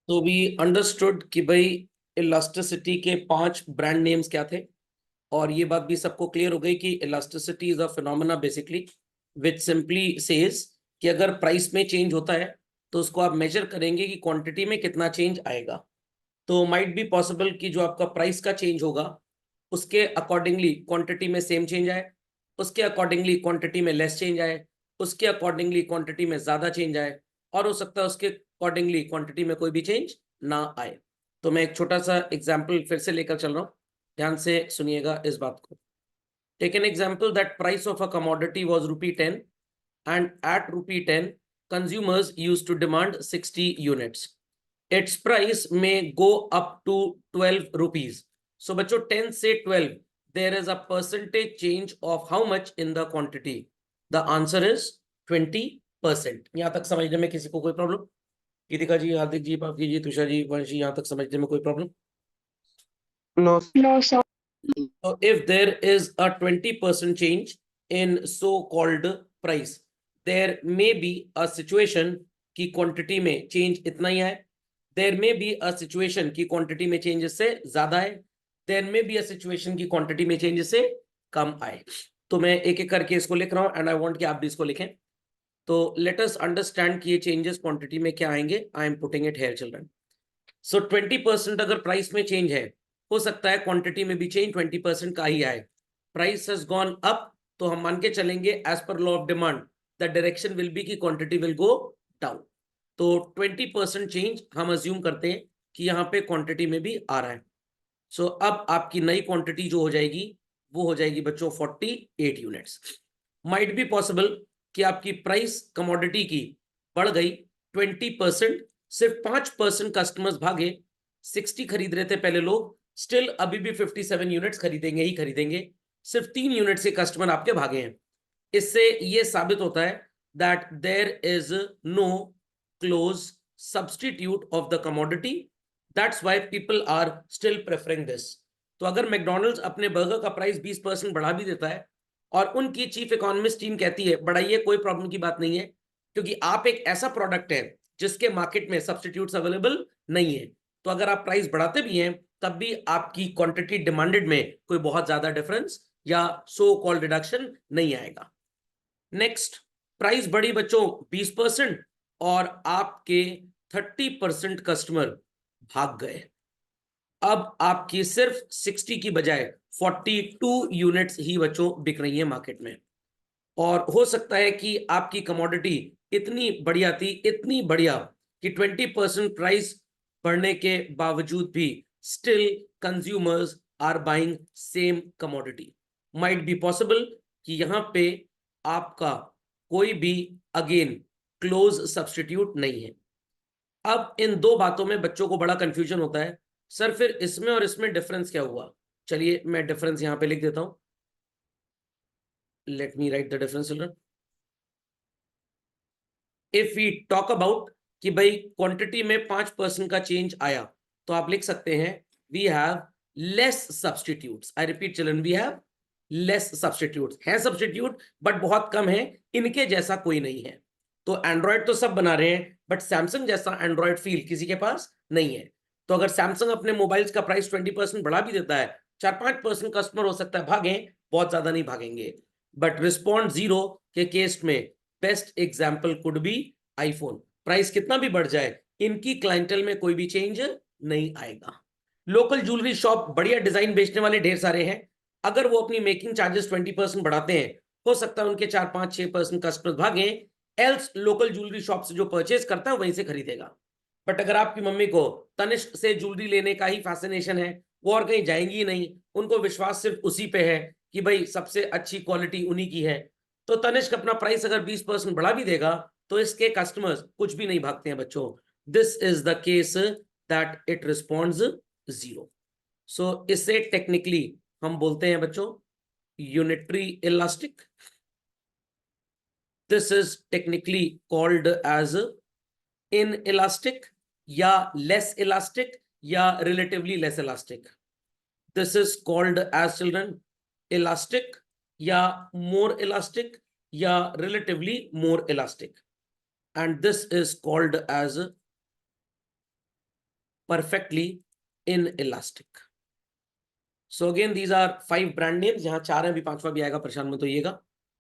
तो we understood कि भाई इलास्टिसिटी के 5 ब्रांड नेम्स क्या थे, और ये बात भी सबको क्लियर हो गई कि elasticity is a phenomena basically which simply says कि अगर प्राइस में चेंज होता है तो उसको आप मेजर करेंगे कि क्वांटिटी में कितना चेंज आएगा। तो माइट बी पॉसिबल कि जो आपका प्राइस का चेंज होगा उसके अकॉर्डिंगली क्वांटिटी में सेम चेंज आए, उसके अकॉर्डिंगली क्वांटिटी में लेस चेंज आए, उसके अकॉर्डिंगली क्वांटिटी में ज्यादा चेंज आए, और हो सकता है उसके अकॉर्डिंगली क्वांटिटी में कोई भी चेंज ना आए। तो मैं एक छोटा सा एग्जाम्पल फिर से लेकर चल रहा हूँ, ध्यान से सुनिएगा इस बात को। Take an example that price of a commodity was ₹10 and at ₹10 consumers used to demand 60 units. Its price may go up to 12 rupees. So बच्चों 10 से 12 there is a percentage change of how much in the quantity. The answer is 20%. यहां तक समझने में किसी को कोई problem? गीतिका जी, हार्दिक जी, पापकी जी, तुषार जी, वंश जी, यहां तक समझने में कोई problem? No, No, sir. So if there is a 20% change in so-called price, there may be a situation कि क्वांटिटी में चेंज इतना ही है, देयर में बी अ सिचुएशन की क्वांटिटी में चेंज इससे ज्यादा है, देयर में बी अ सिचुएशन की क्वांटिटी में चेंज इससे कम आए। तो मैं एक एक करके इसको लिख रहा हूं एंड आई वांट कि आप भी इसको लिखें। तो लेट अस अंडरस्टैंड कि ये चेंजेस क्वांटिटी में क्या आएंगे। I am putting it here children. So 20% अगर प्राइस में चेंज है, हो सकता है क्वांटिटी में भी चेंज 20% का ही आए। प्राइस हैज गॉन अप, तो हम मान के चलेंगे as per law of demand the direction will be कि क्वांटिटी विल गो डाउन। तो 20% चेंज हम अज्यूम करते हैं कि यहाँ पे क्वांटिटी में भी आ रहा है। सो अब आपकी नई क्वांटिटी जो हो जाएगी वो हो जाएगी बच्चों 48 यूनिट्स। माइट बी पॉसिबल कि आपकी प्राइस कमोडिटी की बढ़ गई 20%, सिर्फ 5% कस्टमर्स भागे। 60 खरीद रहे थे पहले लोग, स्टिल अभी भी 57 यूनिट्स खरीदेंगे ही खरीदेंगे, सिर्फ 3 यूनिट से कस्टमर आपके भागे हैं। इससे ये साबित होता है that there is no close substitute of the commodity, that's why people are still preferring this. तो अगर मैकडॉनल्ड्स अपने बर्गर का प्राइस 20% बढ़ा भी देता है और उनकी चीफ इकोनॉमिस्ट टीम कहती है बढ़ाइए, कोई प्रॉब्लम की बात नहीं है, क्योंकि आप एक ऐसा प्रोडक्ट है जिसके मार्केट में सब्सटीट्यूट्स अवेलेबल नहीं है। तो अगर आप प्राइस बढ़ाते भी हैं तब भी आपकी क्वांटिटी डिमांडेड में कोई बहुत ज्यादा डिफरेंस या सो कॉल्ड रिडक्शन नहीं आएगा। नेक्स्ट, प्राइस बढ़ी बच्चों 20% और आपके 30% कस्टमर भाग गए। अब आपकी सिर्फ 60 की बजाय 42 यूनिट्स ही बच्चों बिक रही है मार्केट में। और हो सकता है कि आपकी कमोडिटी इतनी बढ़िया थी, इतनी बढ़िया कि 20% प्राइस बढ़ने के बावजूद भी still consumers are buying same commodity. Might be possible कि यहां पे आपका कोई भी अगेन क्लोज सब्सटीट्यूट नहीं है। अब इन दो बातों में बच्चों को बड़ा कंफ्यूजन होता है, सर फिर इसमें और इसमें डिफरेंस क्या हुआ? चलिए मैं डिफरेंस यहां पे लिख देता हूं। Let me write the difference children. If we talk about कि भाई क्वांटिटी में 5% का चेंज आया, तो आप लिख सकते हैं we have less substitutes. I repeat children, we have less substitutes. है सब्सटीट्यूट बट बहुत कम है, इनके जैसा कोई नहीं है। तो एंड्रॉयड तो सब बना रहे हैं बट सैमसंग जैसा एंड्रॉयड फील किसी के पास नहीं है। तो अगर सैमसंग अपने मोबाइल्स का प्राइस 20% बढ़ा भी देता है, 4-5% कस्टमर हो सकता है भागे, बहुत ज्यादा नहीं भागेंगे। बट रिस्पॉन्ड जीरो के केस में best example could be iPhone. Price कितना भी बढ़ जाए, इनकी क्लाइंटल में कोई भी चेंज नहीं आएगा। लोकल ज्वेलरी शॉप बढ़िया डिजाइन बेचने वाले ढेर सारे हैं, अगर वो अपनी मेकिंग चार्जेस 20% बढ़ाते हैं, हो सकता है उनके 4-5-6% कस्टमर भागे, एल्स लोकल ज्वेलरी शॉप से जो परचेज करता है वहीं से खरीदेगा। बट अगर आपकी मम्मी को तनिष्क से ज्वेलरी लेने का ही फैसिनेशन है, वो और कहीं जाएंगी नहीं, उनको विश्वास सिर्फ उसी पे है कि भाई सबसे अच्छी क्वालिटी उन्हीं की है, तो तनिष्क अपना प्राइस अगर 20% बढ़ा भी देगा तो इसके कस्टमर्स कुछ भी नहीं भागते हैं बच्चों। This is the case that it responds zero. So इससे टेक्निकली हम बोलते हैं बच्चों unitary elastic. This is technically called as inelastic या लेस इलास्टिक या relatively less elastic. This is called as children elastic या मोर इलास्टिक या relatively more elastic, and this is called as perfectly inelastic. So again these are 5 brand names, यहाँ 4 है, अभी 5वां भी आएगा, परेशान मत होइएगा।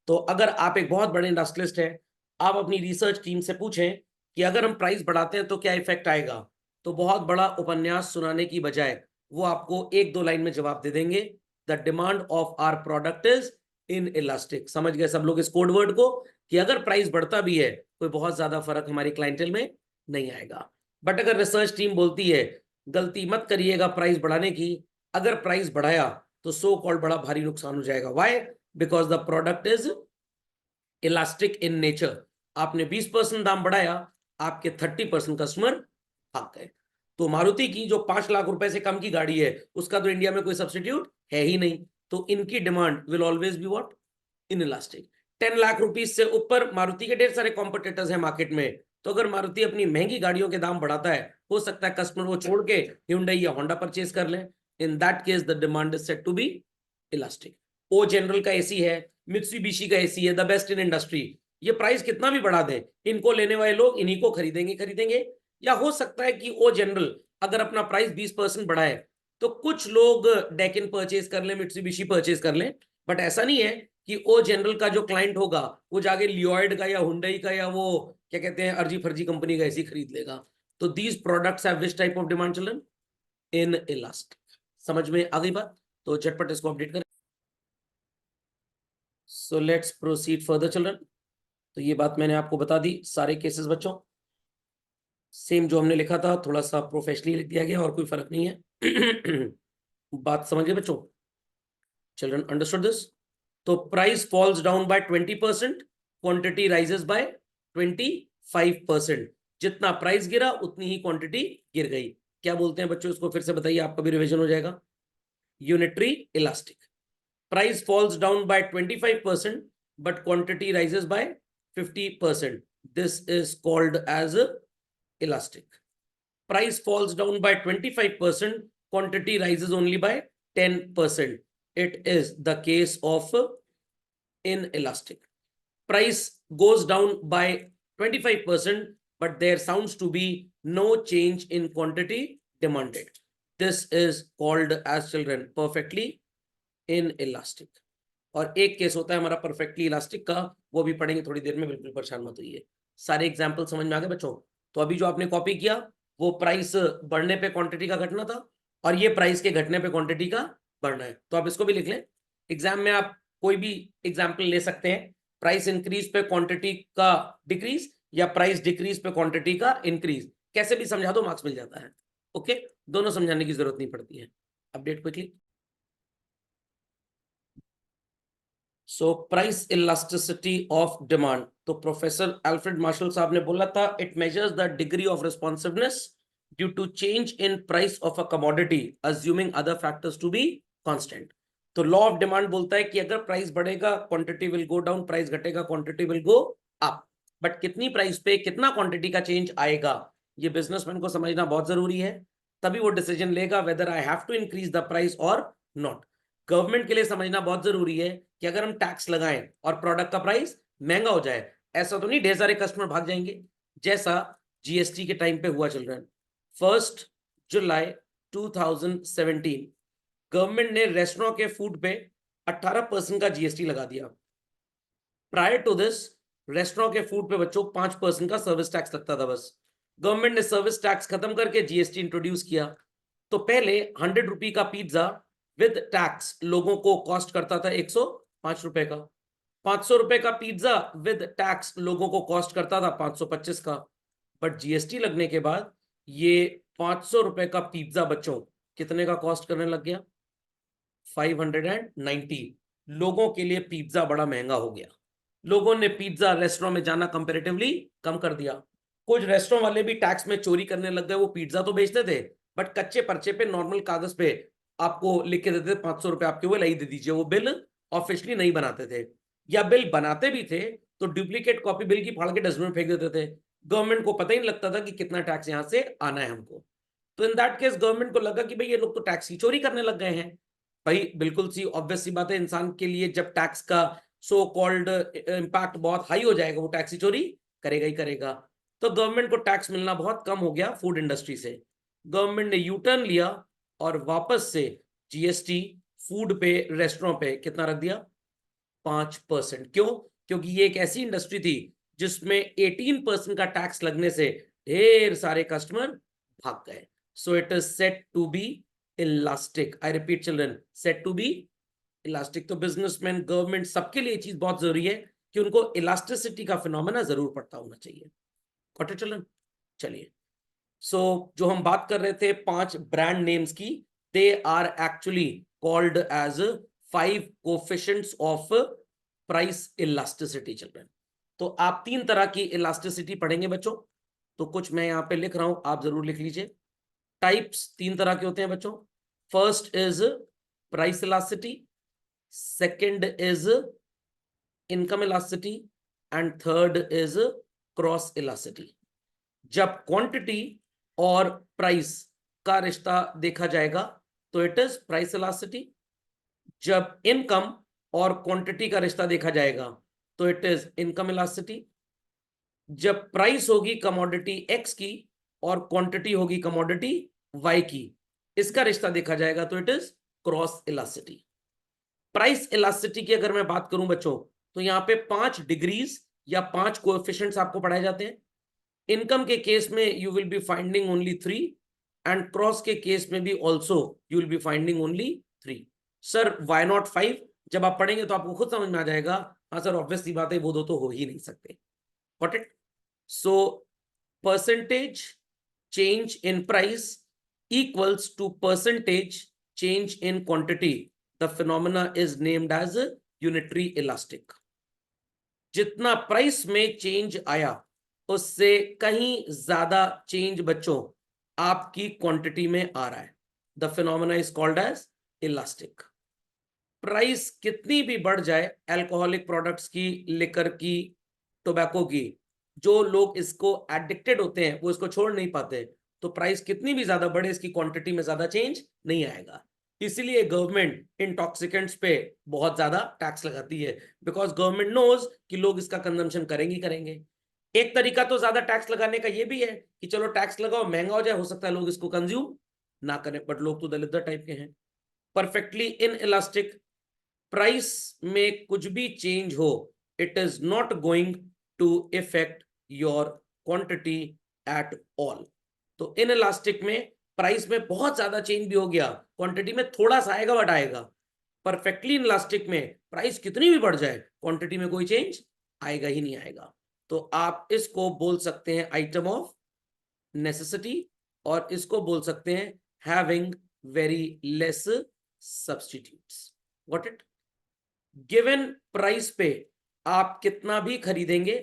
तो अगर आप एक बहुत बड़े इंडस्ट्रियलिस्ट है, आप अपनी रिसर्च टीम से पूछें कि अगर हम प्राइस बढ़ाते हैं तो क्या इफेक्ट आएगा, तो बहुत बड़ा उपन्यास सुनाने की बजाय वो आपको 1-2 लाइन में जवाब दे देंगे, the demand of our product is inelastic. समझ गए सब लोग इस कोड वर्ड को, कि अगर प्राइस बढ़ता भी है कोई बहुत ज्यादा फर्क हमारी क्लाइंटेल में नहीं आएगा। बट अगर रिसर्च टीम बोलती है गलती मत करिएगा प्राइस बढ़ाने की, अगर प्राइस बढ़ाया तो सो कॉल्ड बड़ा भारी नुकसान हो जाएगा। Why? Because the product is elastic in nature. आपने 20% दाम बढ़ाया, आपके 30% कस्टमर भाग गए। तो मारुति की जो 5 लाख रुपए से कम की गाड़ी है, उसका तो इंडिया में कोई सब्स्टिट्यूट है ही नहीं, तो इनकी demand will always be what? In elastic. 10 lakh rupees से ऊपर मारुति के ढेर सारे कॉम्पिटिटर्स हैं मार्केट में, तो अगर मारुति अपनी महंगी गाड़ियों के दाम बढ़ाता है, हो सकता है कस्टमर वो छोड़ के Hyundai या Honda परचेज कर ले। In that case the demand is said to be elastic. O General का एसी है, मित्सुबिशी का एसी है, द बेस्ट इन इंडस्ट्री, ये प्राइस कितना भी बढ़ा दें, इनको लेने वाले लोग इन्हीं को खरीदेंगे। या हो सकता है कि ओ जनरल अगर अपना प्राइस 20% बढ़ाए तो कुछ लोग डेकिन परचेज कर लें, मित्सुबिशी परचेज कर लें, बट ऐसा नहीं है कि ओ जनरल का जो क्लाइंट होगा वो जाके लियोइड का या हुंडई का या वो क्या कहते हैं अर्जी फर्जी कंपनी का एसी खरीद लेगा। तो these products have which type of demand children? In elastic. समझ में आ गई बात? तो झटपट इसको अपडेट करें। सो लेट्स प्रोसीड फर्दर चिल्ड्रन। तो ये बात मैंने आपको बता दी, सारे केसेस बच्चों सेम जो हमने लिखा था, थोड़ा सा प्रोफेशनली लिख दिया गया और कोई फर्क नहीं है। बात समझ गए बच्चों? Children understood this? तो price falls down by 20%, quantity rises by 25%। जितना प्राइस गिरा उतनी ही क्वांटिटी गिर गई। क्या बोलते हैं बच्चों इसको? फिर से बताइए, आपका भी रिवीजन हो जाएगा। Unitary elastic. Price falls down by 25%, but quantity rises by 50%. This is called as elastic. Price falls down by 25%, quantity rises only by 10%. It is the case of inelastic. Price goes down by 25%, but there sounds to be no change in quantity demanded. This is called as children perfectly in elastic. और एक case होता है हमारा perfectly elastic का, वो भी पढ़ेंगे थोड़ी देर में, बिल्कुल परेशान मत होइए। सारे एग्जांपल समझ में आ गए बच्चों? तो अभी जो आपने कॉपी किया वो प्राइस बढ़ने पे क्वांटिटी का घटना था, और ये प्राइस के घटने पे क्वांटिटी का बढ़ना है। तो आप इसको भी लिख लें, एग्जाम में आप कोई भी एग्जाम्पल ले सकते हैं, प्राइस इंक्रीज पे क्वांटिटी का डिक्रीज या प्राइस डिक्रीज पे क्वांटिटी का इंक्रीज, कैसे भी समझा दो मार्क्स मिल जाता है। ओके, दोनों समझाने की जरूरत नहीं पड़ती है। Update quickly. So price elasticity of demand, तो प्रोफेसर अल्फ्रेड मार्शल साहब ने बोला था, it measures the degree of responsiveness due to change in price of a commodity assuming other factors to be constant. तो लॉ ऑफ डिमांड बोलता है कि अगर प्राइस बढ़ेगा quantity will go down, price घटेगा quantity will go up. But कितनी price पे कितना क्वांटिटी का चेंज आएगा, ये बिजनेसमैन को समझना बहुत जरूरी है, तभी वो डिसीजन लेगा whether I have to increase the price और नॉट। गवर्नमेंट के लिए समझना बहुत जरूरी है कि अगर हम टैक्स लगाएं और प्रोडक्ट का प्राइस महंगा हो जाए, ऐसा तो नहीं ढेर सारे कस्टमर भाग जाएंगे, जैसा जीएसटी के टाइम पे हुआ चिल्ड्रन। 1 जुलाई 2017 गवर्नमेंट ने रेस्टोरेंट के फूड पे 18% का जीएसटी लगा दिया। प्रायर टू दिस रेस्टोरेंट के फूड पे बच्चों 5% का सर्विस टैक्स लगता था बस। गवर्नमेंट ने सर्विस टैक्स खत्म करके जीएसटी इंट्रोड्यूस किया। तो पहले 100 रुपये का पिज्जा विद टैक्स लोगों को कॉस्ट करता था 105 रुपए का। 500 रुपए का पिज्जा विद टैक्स लोगों को कॉस्ट करता था 525 का। बट जीएसटी लगने के बाद ये 500 रुपए का पिज्जा बच्चों कितने का कॉस्ट करने लग गया? 590। लोगों के लिए पिज्जा बड़ा महंगा हो गया। लोगों ने पिज्जा रेस्टोरेंट में जाना कंपैरेटिवली कम कर दिया। कुछ रेस्टोरेंट वाले भी टैक्स में चोरी करने लग गए। वो पिज्जा तो बेचते थे बट कच्चे पर्चे पे नॉर्मल कागज पे आपको लिख के देते थे 500 रुपए आपके, वो लाई दे दीजिए। वो बिल ऑफिशियली नहीं बनाते थे, या बिल बनाते भी थे तो डुप्लीकेट कॉपी बिल की फाड़ के डस्टबिन फेंक देते थे। गवर्नमेंट को पता ही नहीं लगता था कि कितना टैक्स यहां से आना है हमको। तो इन दैट केस गवर्नमेंट को लगा कि भाई ये लोग तो टैक्स की चोरी करने लग गए हैं। भाई बिल्कुल सी ऑब्वियस सी बात है, इंसान के लिए जब टैक्स का सो कॉल्ड इम्पैक्ट बहुत हाई हो जाएगा, वो टैक्स की चोरी करेगा ही करेगा। तो गवर्नमेंट को टैक्स मिलना बहुत कम हो गया फूड इंडस्ट्री से। गवर्नमेंट ने यू टर्न लिया और वापस से जीएसटी फूड पे, रेस्टोरेंट पे कितना रख दिया? 5%। क्यों? क्योंकि ये एक ऐसी इंडस्ट्री थी जिसमें 18% का टैक्स लगने से ढेर सारे कस्टमर भाग गए। So it is said to be elastic. I repeat children, said to be elastic. तो बिजनेसमैन, गवर्नमेंट, सबके लिए चीज बहुत जरूरी है कि उनको इलास्टिसिटी का फिनोमेना जरूर पता होना चाहिए। Got it children? चलिए, सो जो हम बात कर रहे थे 5 ब्रांड नेम्स की, they are actually called as 5 coefficients of price elasticity children. तो आप 3 तरह की इलास्टिसिटी पढ़ेंगे बच्चों। तो कुछ मैं यहां पे लिख रहा हूं, आप जरूर लिख लीजिए। टाइप्स 3 तरह के होते हैं बच्चों। First is price elasticity, second is income elasticity and third is cross elasticity. जब क्वांटिटी और प्राइस का रिश्ता देखा जाएगा तो इट इज प्राइस इलास्टिसिटी। जब इनकम और क्वांटिटी का रिश्ता देखा जाएगा तो इट इज इनकम इलास्टिसिटी। जब प्राइस होगी कमोडिटी एक्स की और क्वांटिटी होगी कमोडिटी वाई की, इसका रिश्ता देखा जाएगा तो it is cross elasticity. Price elasticity की अगर मैं बात करूं बच्चों, तो यहां पे 5 डिग्रीज या 5 कोएफिशिएंट्स आपको पढ़ाए जाते हैं। इनकम के केस में you will be finding only 3 and cross के केस में भी also you will be finding only 3। Sir why not 5? जब आप पढ़ेंगे तो आपको खुद समझ में आ जाएगा। हाँ सर, ऑब्वियस सी बात है, वो दो तो हो ही नहीं सकते। Got it? So percentage change in price equals to percentage change in quantity. The phenomena is named as unitary elastic. जितना प्राइस में चेंज आया उससे कहीं ज्यादा चेंज बच्चों आपकी क्वांटिटी में आ रहा है। The phenomena is called as elastic. Price कितनी भी बढ़ जाए, अल्कोहलिक प्रोडक्ट्स की, लिकर की, टोबैको की, जो लोग इसको एडिक्टेड होते हैं वो इसको छोड़ नहीं पाते, तो प्राइस कितनी भी ज्यादा बढ़े इसकी क्वांटिटी में ज्यादा चेंज नहीं आएगा। इसीलिए गवर्नमेंट इंटॉक्सिकेंट्स पे बहुत ज्यादा टैक्स लगाती है, बिकॉज गवर्नमेंट नोज कि लोग इसका कंजम्पशन करेंगे करेंगे। एक तरीका तो ज्यादा टैक्स लगाने का ये भी है कि चलो टैक्स लगाओ, महंगा हो जाए, हो सकता है लोग इसको कंज्यूम ना करें, बट लोग तो दलिद्र टाइप के हैं। परफेक्टली इन इलास्टिक, प्राइस में कुछ भी चेंज हो, it is not going to effect your quantity at all. तो इन इलास्टिक में प्राइस में बहुत ज्यादा चेंज भी हो गया, क्वांटिटी में थोड़ा सा आएगा बट आएगा। परफेक्टली इन इलास्टिक में प्राइस कितनी भी बढ़ जाए, क्वांटिटी में कोई चेंज आएगा ही नहीं आएगा। तो आप इसको बोल सकते हैं आइटम ऑफ नेसेसिटी, और इसको बोल सकते हैं having very less substitutes. What it? Given price पे आप कितना भी खरीदेंगे,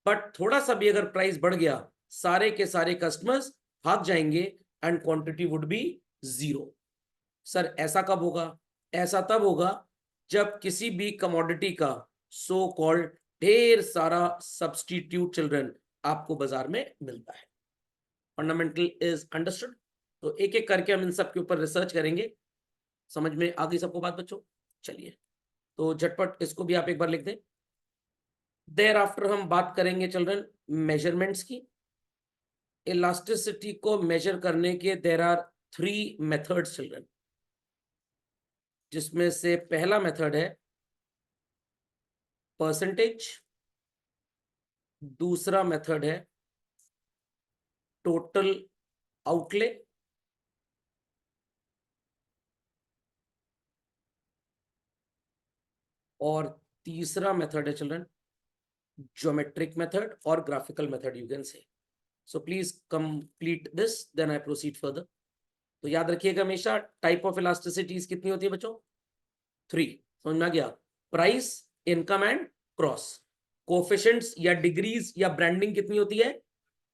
बट थोड़ा सा भी अगर प्राइस बढ़ गया, सारे के सारे कस्टमर्स भाग जाएंगे and quantity would be 0। Sir ऐसा कब होगा? ऐसा तब होगा जब किसी भी कमोडिटी का सो कॉल्ड ढेर सारा सब्स्टिट्यूट चिल्ड्रन आपको बाजार में मिलता है। Fundamental is understood? तो एक एक करके हम इन सब के ऊपर रिसर्च करेंगे। समझ में आ गई सबको बात बच्चों? चलिए, तो झटपट इसको भी आप एक बार लिख दें। देयर आफ्टर हम बात करेंगे चिल्ड्रन मेजरमेंट्स की। इलास्टिसिटी को मेजर करने के देयर आर 3 मेथड्स चिल्ड्रन, जिसमें से पहला मेथड है परसेंटेज, दूसरा मेथड है टोटल आउटले, और तीसरा मेथड है चिल्ड्रन ज्योमेट्रिक मेथड और graphical method you can say. So please complete this, then I proceed further. तो याद रखिएगा हमेशा टाइप ऑफ इलास्टिसिटीज कितनी होती है बच्चों? 3। समझ में आ गया? Price, income and cross. Coefficients या डिग्रीज या ब्रांडिंग कितनी होती है?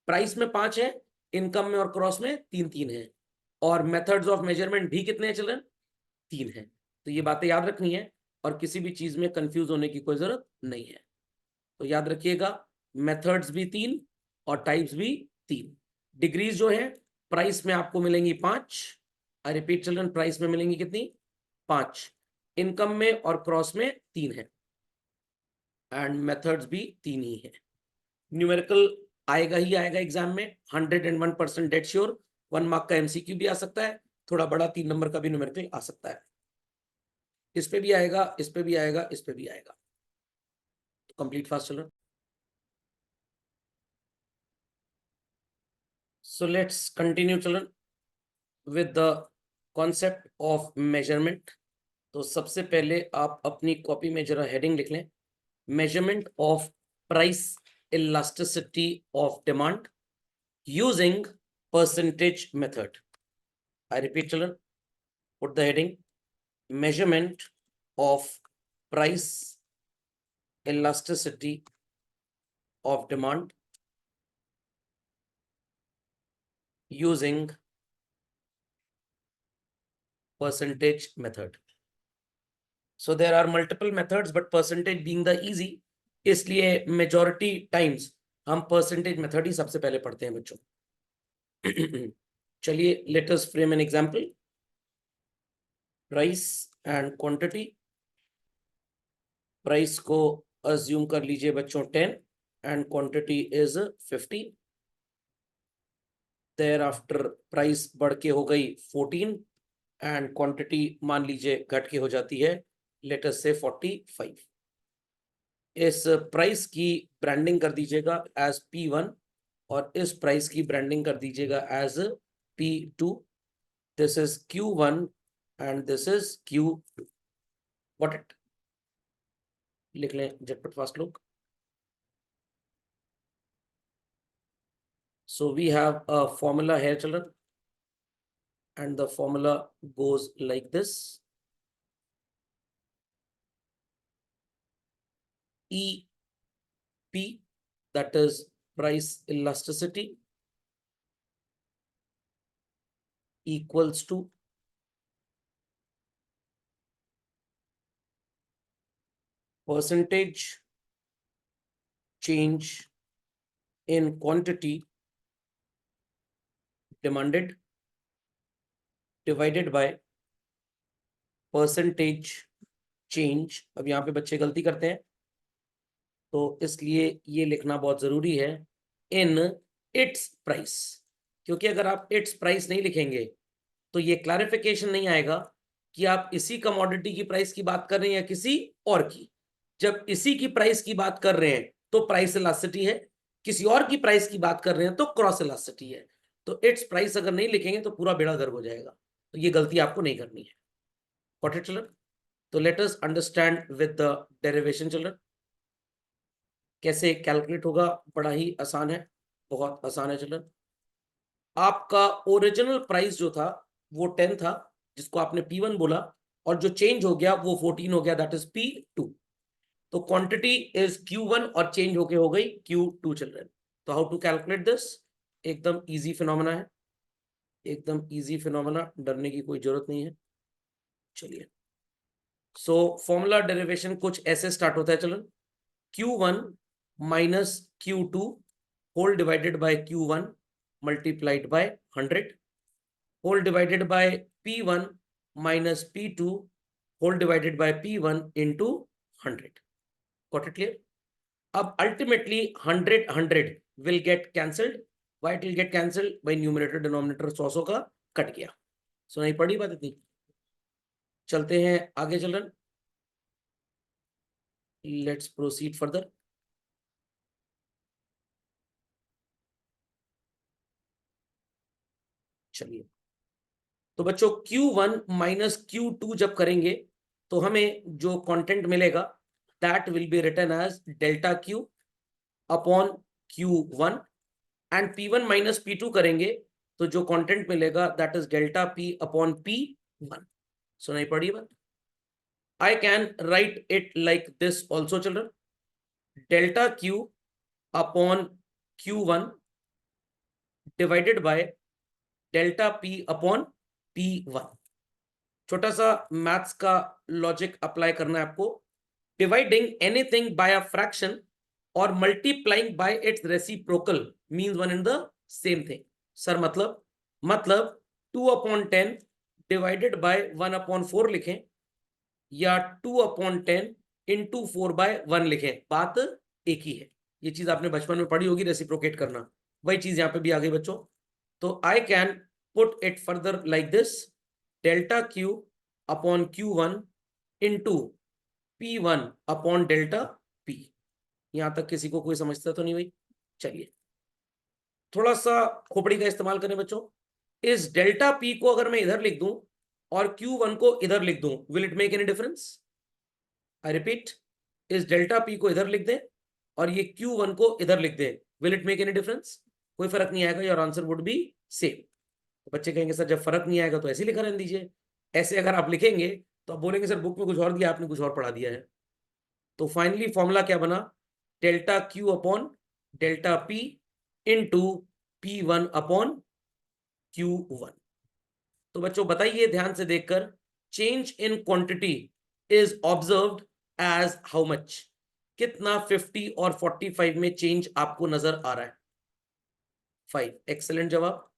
प्राइस में 5 है, इनकम में और क्रॉस में 3 है, और मेथड्स ऑफ मेजरमेंट भी कितने हैं चिल्ड्रन? 3 है। तो ये बातें याद रखनी है और किसी भी चीज में कंफ्यूज होने की कोई जरूरत नहीं है। तो याद रखिएगा, मेथड्स भी 3 और टाइप्स भी 3। डिग्रीज जो है, प्राइस में आपको मिलेंगी 5। आई रिपीट चिल्ड्रन, प्राइस में मिलेंगी कितनी? 5। इनकम में और क्रॉस में 3 है, एंड मेथड्स भी 3 ही है। न्यूमेरिकल आएगा ही आएगा एग्जाम में, 101% डेट श्योर। 1 मार्क का एमसीक्यू भी आ सकता है, थोड़ा बड़ा 3 नंबर का भी न्यूमेरिकल आ सकता है। इस पे भी आएगा, इस पे भी आएगा, इस पे भी आएगा। तो complete fast children. So let's continue children with the concept of measurement. तो सबसे पहले आप अपनी कॉपी में जरा हेडिंग लिख लें, measurement of price elasticity of demand using percentage method. I repeat children, put the heading measurement of price elasticity of demand using percentage method. So there are multiple methods, but percentage being the easy, इसलिए majority times हम percentage method ही सबसे पहले पढ़ते हैं बच्चों। चलिए let us frame an example. Price and quantity. Price को assume कर लीजिए बच्चों 10 and quantity is 50. Thereafter price बढ़ के हो गई 14 and quantity मान लीजिए घट के हो जाती है let us say 45. इस प्राइस की ब्रांडिंग कर दीजिएगा एज P1 और इस प्राइस की ब्रांडिंग कर दीजिएगा as P2. This is Q1 and this is Q2. What it, लिख लें झटपट फास्ट लोग। So we have a formula है children and the formula goes like this, EP, that is price elasticity, equals to percentage change in quantity demanded divided by percentage change। अब यहाँ पे बच्चे गलती करते हैं तो इसलिए ये लिखना बहुत जरूरी है, इन इट्स प्राइस, क्योंकि अगर आप इट्स प्राइस नहीं लिखेंगे तो ये क्लैरिफिकेशन नहीं आएगा कि आप इसी कमोडिटी की प्राइस की बात कर रहे हैं या किसी और की। जब इसी की प्राइस की बात कर रहे हैं तो प्राइस इलास्टिसिटी है, किसी और की प्राइस की बात कर रहे हैं तो क्रॉस इलास्टिसिटी है। तो इट्स प्राइस अगर नहीं लिखेंगे तो पूरा बेड़ा गर्क हो जाएगा, तो ये गलती आपको नहीं करनी है। Got it children? तो let us understand with the derivation children. कैसे कैलकुलेट होगा, बड़ा ही आसान है, बहुत आसान है चिल्ड्रन। आपका ओरिजिनल प्राइस जो था वो 10 था, जिसको आपने P1 बोला, और जो चेंज हो गया वो 14 हो गया, दैट इज P2। तो क्वांटिटी इज Q1 और चेंज होके हो गई Q2 चिल्ड्रन। तो हाउ टू कैलकुलेट दिस, एकदम इजी फिनोमेना है, एकदम इजी फिनोमेना, डरने की कोई जरूरत नहीं है। चलिए, सो फॉर्मूला डेरिवेशन कुछ ऐसे स्टार्ट होता है children, Q1 minus Q2 whole divided by Q1 multiplied by 100 whole divided by P1 minus P2 whole divided by P1 into 100. Got it clear? अब ultimately 100 will get cancelled. Why it will get cancelled? By numerator denominator 100 का cut गया। सुनाई पड़ी बात इतनी? चलते हैं आगे चिल्ड्रन, लेट्स प्रोसीड फर्दर। चलिए, तो बच्चों Q1 माइनस Q2 जब करेंगे तो हमें जो कंटेंट मिलेगा that will be written as delta Q upon Q1, and P1 minus P2 करेंगे तो जो कंटेंट मिलेगा that is delta P upon P1। सुनाई पड़ी बात? I can write it like this also children, delta Q upon Q1 divided by delta P upon P1। छोटा सा maths का लॉजिक अप्लाई करना है आपको। Dividing anything by a fraction और multiplying by its reciprocal means one and the same thing. Sir मतलब 2/10 divided by 1/4 लिखें या 2/10 इंटू 4/1 लिखें, बात एक ही है। ये चीज आपने बचपन में पढ़ी होगी, रेसिप्रोकेट करना, वही चीज यहाँ पे भी आ गई बच्चों। तो I can put it further like this, delta Q upon Q1 into P1 upon delta P। यहां तक किसी को कोई समझता तो नहीं भाई? चलिए थोड़ा सा खोपड़ी का इस्तेमाल करें बच्चों। इस डेल्टा P को अगर मैं इधर लिख दूं और Q1 को इधर लिख दूं, will it make any difference? I repeat, इस डेल्टा P को इधर लिख दें और ये Q1 को इधर लिख दें, will it make any difference? कोई फर्क नहीं आएगा, your answer would be same. बच्चे कहेंगे सर जब फर्क नहीं आएगा तो ऐसे लिखा रहने दीजिए। ऐसे अगर आप लिखेंगे तो आप बोलेंगे सर बुक में कुछ और दिया, आपने कुछ और पढ़ा दिया है। तो फाइनली फॉर्मूला क्या बना? Delta Q upon delta P into P1 upon Q1। तो बच्चों बताइए ध्यान से देखकर, change in quantity is observed as how much? कितना 50 और 45 में चेंज आपको नजर आ रहा है? 5। एक्सेलेंट जवाब।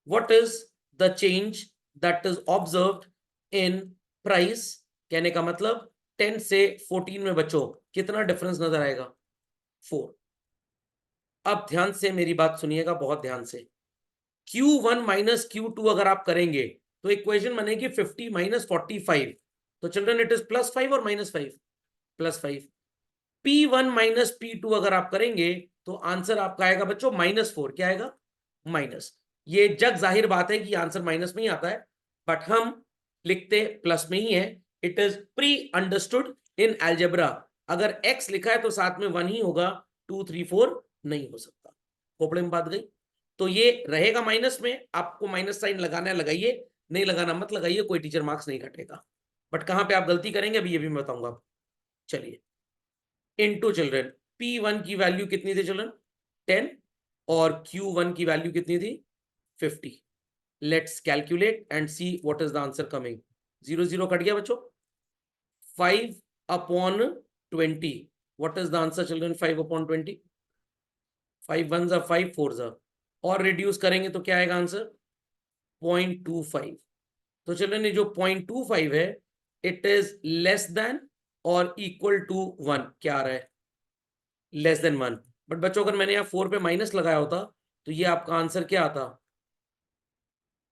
What is the change that is observed in price? कहने का मतलब 10 से 14 में बच्चों कितना डिफरेंस नजर आएगा? 4। अब ध्यान से मेरी बात सुनिएगा, बहुत ध्यान से। Q1 माइनस Q2 अगर आप करेंगे तो इक्वेशन बनेगी 50 माइनस 45। तो चिल्ड्रन इट इज +5 और -5? +5। P1 माइनस P2 अगर आप करेंगे तो आंसर आपका आएगा बच्चों -4। क्या आएगा? माइनस। ये जग जाहिर बात है कि आंसर माइनस में ही आता है, बट हम लिखते प्लस में ही है। It is pre understood in algebra. अगर x लिखा है तो साथ में 1 ही होगा, 2 3 4 नहीं हो सकता। खोपड़े में बात गई। तो ये रहेगा माइनस में, आपको माइनस साइन लगाना है लगाइए, नहीं लगाना मत लगाइए, कोई टीचर मार्क्स नहीं काटेगा। बट कहां पे आप गलती करेंगे अभी ये भी मैं बताऊंगा। चलिए इनटू चिल्ड्रन, P1 की वैल्यू कितनी थी चिल्ड्रन? 10 और Q1 की वैल्यू कितनी थी? 50। Let's calculate and see what is the answer coming. 0 0 cut गया बच्चों। 5 upon 20, what is the answer children? 5 upon 20। 5 1 जा 5 4 जा, और रिड्यूस करेंगे तो क्या आएगा आंसर? 0.25। तो चिल्ड्रन ये जो 0.25 है, इट इज लेस देन और इक्वल टू 1। क्या आ रहा है? Less than 1। बट बच्चों अगर मैंने यहाँ 4 पे माइनस लगाया होता तो ये आपका आंसर क्या आता?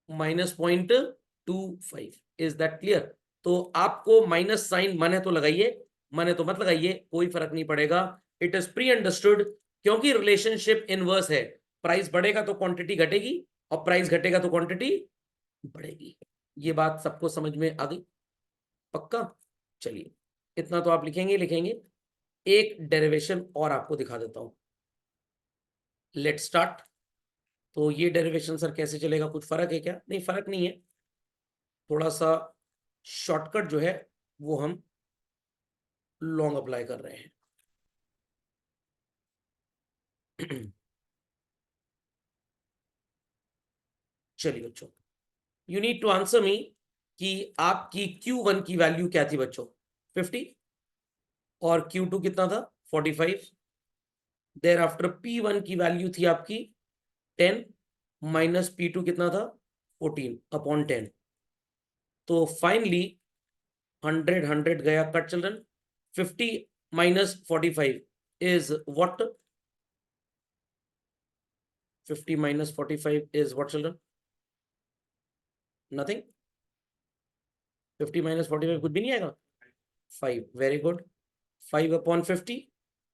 -0.25। Is that clear? तो आपको माइनस साइन मन है तो लगाइए, मन है तो मत लगाइए, कोई फर्क नहीं पड़ेगा। इट इज प्री अंडरस्टूड, क्योंकि रिलेशनशिप इनवर्स है। प्राइस बढ़ेगा तो क्वांटिटी घटेगी और प्राइस घटेगा तो क्वांटिटी बढ़ेगी। ये बात सबको समझ में आ गई? पक्का? चलिए इतना तो आप लिखेंगे लिखेंगे। एक डेरिवेशन और आपको दिखा देता हूं। Let's start. तो ये डेरिवेशन सर कैसे चलेगा? कुछ फर्क है क्या? नहीं फर्क नहीं है, थोड़ा सा शॉर्टकट जो है वो हम लॉन्ग अप्लाई कर रहे हैं। चलिए बच्चों, you need to answer me कि आपकी Q1 की वैल्यू क्या थी बच्चों? 50 और Q2 कितना था? 45। देयर आफ्टर P1 की वैल्यू थी आपकी 10 माइनस P2 कितना था? 14 अपॉन 10। तो फाइनली 100 100 गया cut children. 50 minus 45 is what? 50 minus 45 is what children? Nothing. 50 minus 45 कुछ भी नहीं आएगा। 5। Very good. 5 अपॉन 50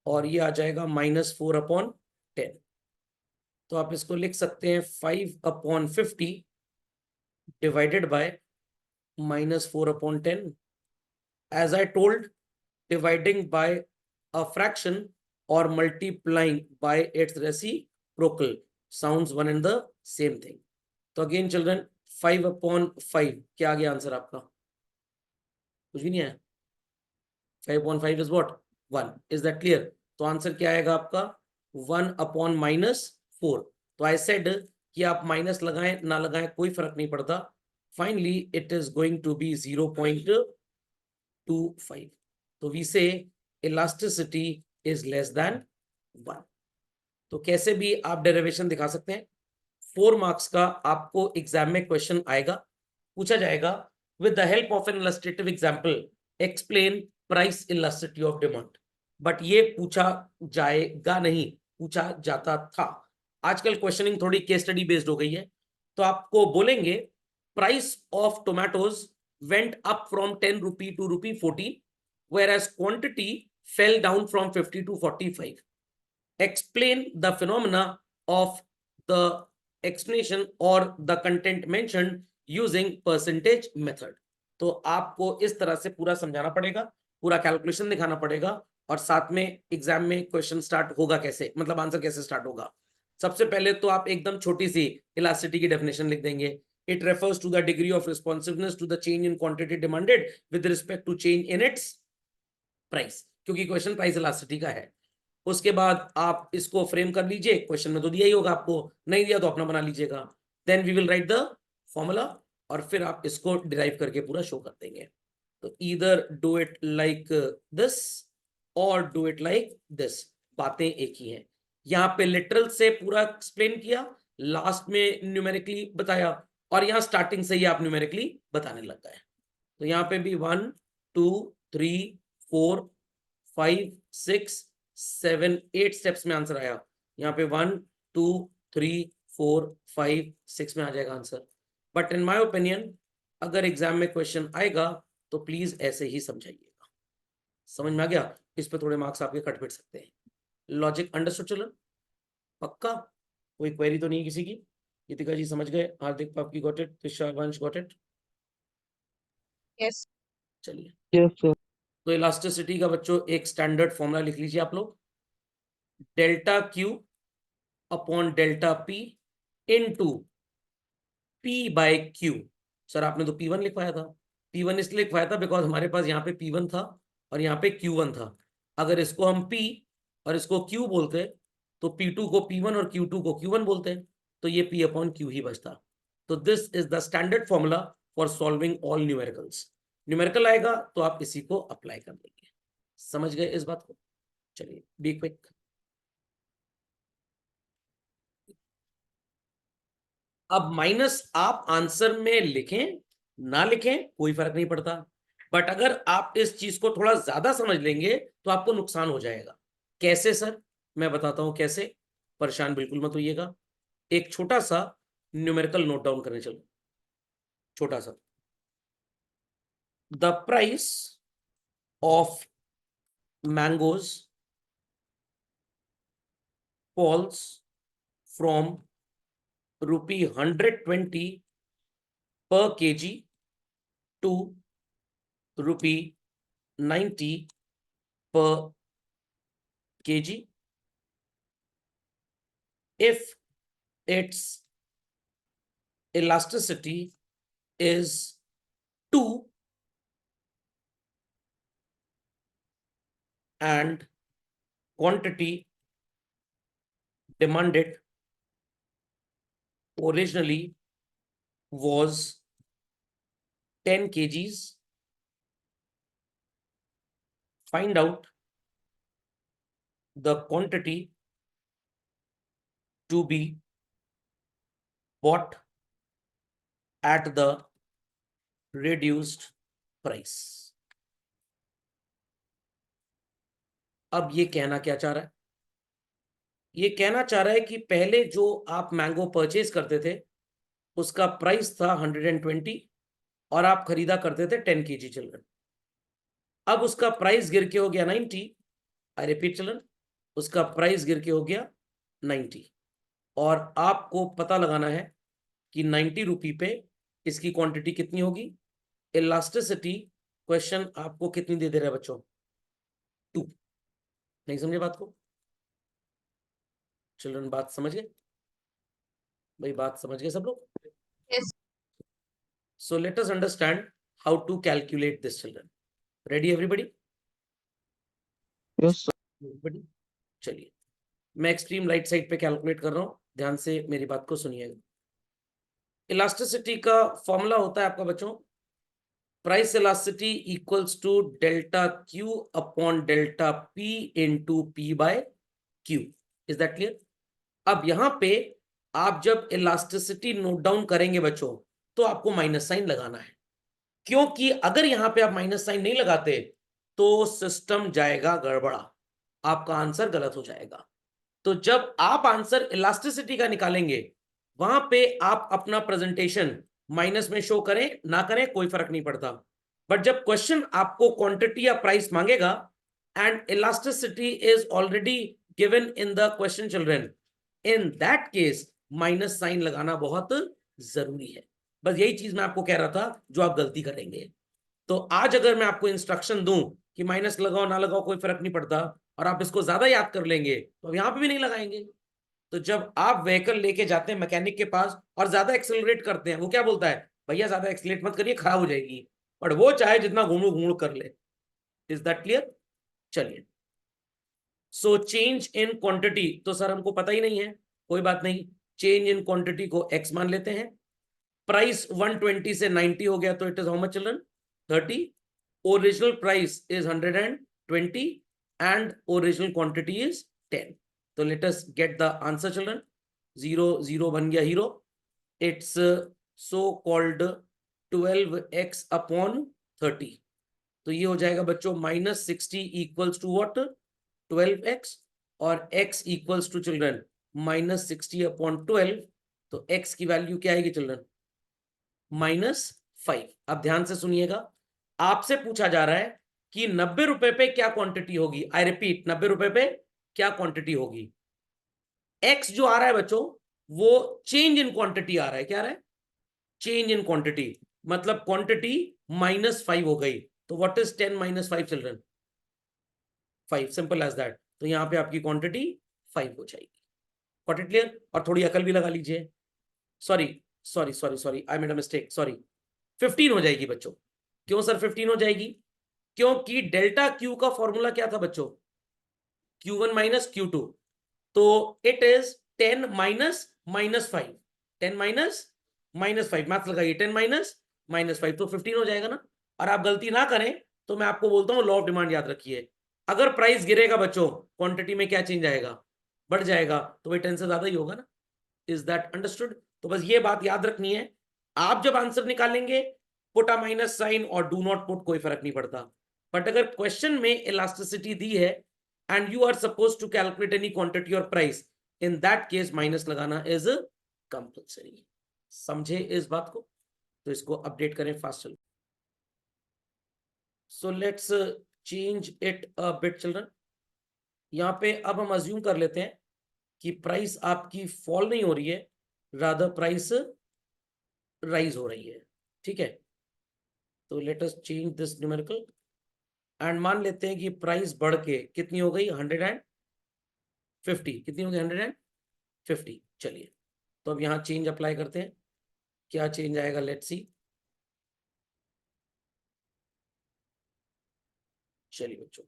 और ये आ जाएगा -4 अपॉन 10। तो आप इसको लिख सकते हैं 5 upon 50 divided by -4 upon 10। As I told, dividing by a fraction और multiplying by its reciprocal sounds one and the same thing. तो अगेन चिल्ड्रन 5 अपॉन 5 क्या आ गया आंसर आपका? कुछ भी नहीं आया। 5 upon 5 is what? 1। Is that clear? तो आंसर क्या आएगा आपका? 1 अपॉन -4। तो आई सेड कि आप माइनस लगाएं ना लगाएं कोई फर्क नहीं पड़ता। Finally it is going to be 0.25। तो वी से इलास्टिसिटी इज लेस देन 1। तो कैसे भी आप डेरिवेशन दिखा सकते हैं। 4 मार्क्स का आपको एग्जाम में क्वेश्चन आएगा, पूछा जाएगा with the help of an illustrative example explain price elasticity of demand. But ये पूछा जाएगा नहीं, पूछा जाता था। आजकल क्वेश्चनिंग थोड़ी केस स्टडी बेस्ड हो गई है, तो आपको बोलेंगे price of tomatoes went up from 10 rupee to rupee 14, whereas quantity fell down from 50 to 45. Explain the phenomena of the explanation or the content mentioned using percentage method. तो आपको इस तरह से पूरा समझाना पड़ेगा, पूरा कैलकुलेशन दिखाना पड़ेगा, और साथ में एग्जाम में क्वेश्चन स्टार्ट होगा कैसे, मतलब आंसर कैसे स्टार्ट होगा। सबसे पहले तो आप एकदम छोटी सी इलास्टिसिटी की डेफिनेशन लिख देंगे। It refers to the degree of responsiveness to the change in quantity demanded with respect to change in its price, क्योंकि क्वेश्चन प्राइस इलास्टिसिटी का है। उसके बाद आप इसको फ्रेम कर लीजिए, क्वेश्चन में तो दिया ही होगा, आपको नहीं दिया तो अपना बना लीजिएगा। Then we will write the formula, और फिर आप इसको डिराइव करके पूरा शो कर देंगे। तो either do it like this और डू इट लाइक दिस, बातें एक ही हैं। यहाँ पे लिटरल से पूरा एक्सप्लेन किया, लास्ट में न्यूमेरिकली बताया, और यहाँ स्टार्टिंग से ही आप न्यूमेरिकली बताने लग गए। तो यहाँ पे भी 1 2 3 4 5 6 7 8 स्टेप्स में आंसर आया। यहाँ पे 1 2 3 4 5 6 में आ जाएगा answer. But in my opinion अगर एग्जाम में क्वेश्चन आएगा तो प्लीज ऐसे ही समझाइएगा। समझ में आ गया? इस पे थोड़े मार्क्स आपके कट पिट सकते हैं। Logic understood children? पक्का? कोई क्वेरी तो नहीं किसी की? गीतिका जी समझ गए? हार्दिक पापकी got it? Trisha Vansh got it? Yes. चलिए, Yes, sir. तो इलास्टिसिटी का बच्चों एक स्टैंडर्ड फॉर्मूला लिख लीजिए आप लोग। Delta Q upon delta P into P by Q. Sir आपने तो P1 लिखवाया था। P1 इसलिए लिखवाया था बिकॉज हमारे पास यहाँ पे P1 था और यहाँ पे Q1 था। अगर इसको हम P और इसको Q बोलते तो P2 को P1 और Q2 को Q1 बोलते, तो ये P अपॉन Q ही बचता। तो this is the standard formula for solving all numericals. Numerical आएगा तो आप इसी को अप्लाई कर देंगे। समझ गए इस बात को? चलिए बी क्विक। अब माइनस आप आंसर में लिखें ना लिखें कोई फर्क नहीं पड़ता, बट अगर आप इस चीज को थोड़ा ज्यादा समझ लेंगे तो आपको नुकसान हो जाएगा। कैसे सर? मैं बताता हूं कैसे, परेशान बिल्कुल मत होइएगा। एक छोटा सा न्यूमेरिकल नोट डाउन करने चलो, छोटा सा। The price of mangoes falls from rupee 120 per kg to rupee 90 per kg if its elasticity is 2 and quantity demanded originally was 10 kgs. Find out the quantity to be bought at the reduced price. अब ये कहना क्या चाह रहा है? ये कहना चाह रहा है कि पहले जो आप मैंगो परचेज करते थे उसका प्राइस था 120 और आप खरीदा करते थे 10 kg चिल्ड्रन। अब उसका प्राइस गिर के हो गया 90। आई रिपीट चिल्ड्रन, उसका प्राइस गिर के हो गया 90 और आपको पता लगाना है कि 90 रुपी पे इसकी क्वांटिटी कितनी होगी। इलास्टिसिटी क्वेश्चन आपको कितनी दे रहा है बच्चों? 2। नहीं समझे बात को चिल्ड्रन? बात समझ गए भाई? बात समझ गए सब लोग? Yes. So let us understand how to calculate this children. Ready everybody? Yes, sir. Everybody? चलिए मैं एक्सट्रीम राइट साइड पे कैलकुलेट कर रहा हूं, ध्यान से मेरी बात को सुनिएगा। इलास्टिसिटी का फॉर्मूला होता है आपका बच्चों, price elasticity equals to delta Q upon delta P into P by Q. Is that clear? अब यहां पे आप जब इलास्टिसिटी नोट डाउन करेंगे बच्चों तो आपको माइनस साइन लगाना है, क्योंकि अगर यहां पे आप माइनस साइन नहीं लगाते तो सिस्टम जाएगा गड़बड़ा, आपका आंसर गलत हो जाएगा। तो जब आप आंसर इलास्टिसिटी का निकालेंगे वहां पे आप अपना प्रेजेंटेशन माइनस में शो करें ना करें कोई फर्क नहीं पड़ता, बट जब क्वेश्चन आपको क्वांटिटी या प्राइस मांगेगा and elasticity is already given in the question children, in that case minus sign लगाना बहुत जरूरी है। बस यही चीज मैं आपको कह रहा था जो आप गलती करेंगे। तो आज अगर मैं आपको इंस्ट्रक्शन दूं कि माइनस लगाओ ना लगाओ कोई फर्क नहीं पड़ता, और आप इसको ज्यादा याद कर लेंगे तो अब यहां पे भी नहीं लगाएंगे। तो जब आप व्हीकल लेके जाते हैं मैकेनिक के पास और ज्यादा एक्सेलरेट करते हैं, वो क्या बोलता है, भैया ज्यादा एक्सेलरेट मत करिए खराब हो जाएगी, बट वो चाहे जितना घूमू घूमू कर ले। Is that clear? चलिए, सो चेंज इन क्वांटिटी तो सर हमको पता ही नहीं है, कोई बात नहीं, चेंज इन क्वांटिटी को x मान लेते हैं। प्राइस 120 से 90 हो गया तो it is how much children, 30। Original price is 120 and original quantity is 10। तो let us get the answer children. 0 0 बन गया hero, it's so called 12x upon 30। तो ये हो जाएगा बच्चों -60 इक्वल्स टू व्हाट, 12x, और x equals to children -60 upon 12। तो x की वैल्यू क्या आएगी चिल्ड्रन, -5। अब ध्यान से सुनिएगा, आपसे पूछा जा रहा है कि 90 रुपए पे क्या क्वांटिटी होगी। आई रिपीट, 90 रुपए पे क्या क्वांटिटी होगी। x जो आ रहा है बच्चों वो चेंज इन क्वांटिटी आ रहा है, क्या आ रहा है, चेंज इन क्वांटिटी, मतलब क्वांटिटी -5 हो गई। तो what is 10 - 5 children, 5, simple as that. तो यहां पे आपकी क्वांटिटी 5 हो जाएगी। Got it clear? और थोड़ी अकल भी लगा लीजिए। Sorry sorry sorry sorry, I made a mistake, sorry, 15 हो जाएगी बच्चों। क्यों सर 15 हो जाएगी? क्योंकि डेल्टा क्यू का फॉर्मूला क्या था बच्चों, Q1 - Q2। तो इट इज 10 -5, 10 -5, मैथ लगाइए, 10 -5 तो 15 हो जाएगा ना। और आप गलती ना करें तो मैं आपको बोलता हूं लॉ ऑफ डिमांड याद रखिए, अगर प्राइस गिरेगा बच्चों क्वांटिटी में क्या चेंज आएगा, बढ़ जाएगा, तो वही 10 से ज्यादा ही होगा ना। Is that understood? तो बस ये बात याद रखनी है, आप जब आंसर निकालेंगे पुट अ माइनस साइन और डू नॉट पुट, कोई फर्क नहीं पड़ता। बट अगर क्वेश्चन में इलास्टिसिटी दी है and you are suppose to calculate any quantity और price, in that case minus लगाना इज कंपल्सरी। समझे इस बात को? तो इसको अपडेट करें फास्ट चलो। So let's change it a bit children. यहां पे अब हम अज्यूम कर लेते हैं कि प्राइस आपकी फॉल नहीं हो रही है, रादर प्राइस राइज हो रही है, ठीक है। तो let us change this numerical and मान लेते हैं कि प्राइस बढ़ के कितनी हो गई, 150। कितनी हो गई, 150। चलिए, तो अब यहाँ चेंज अप्लाई करते हैं, क्या चेंज आएगा, लेट्स सी। चलिए बच्चों,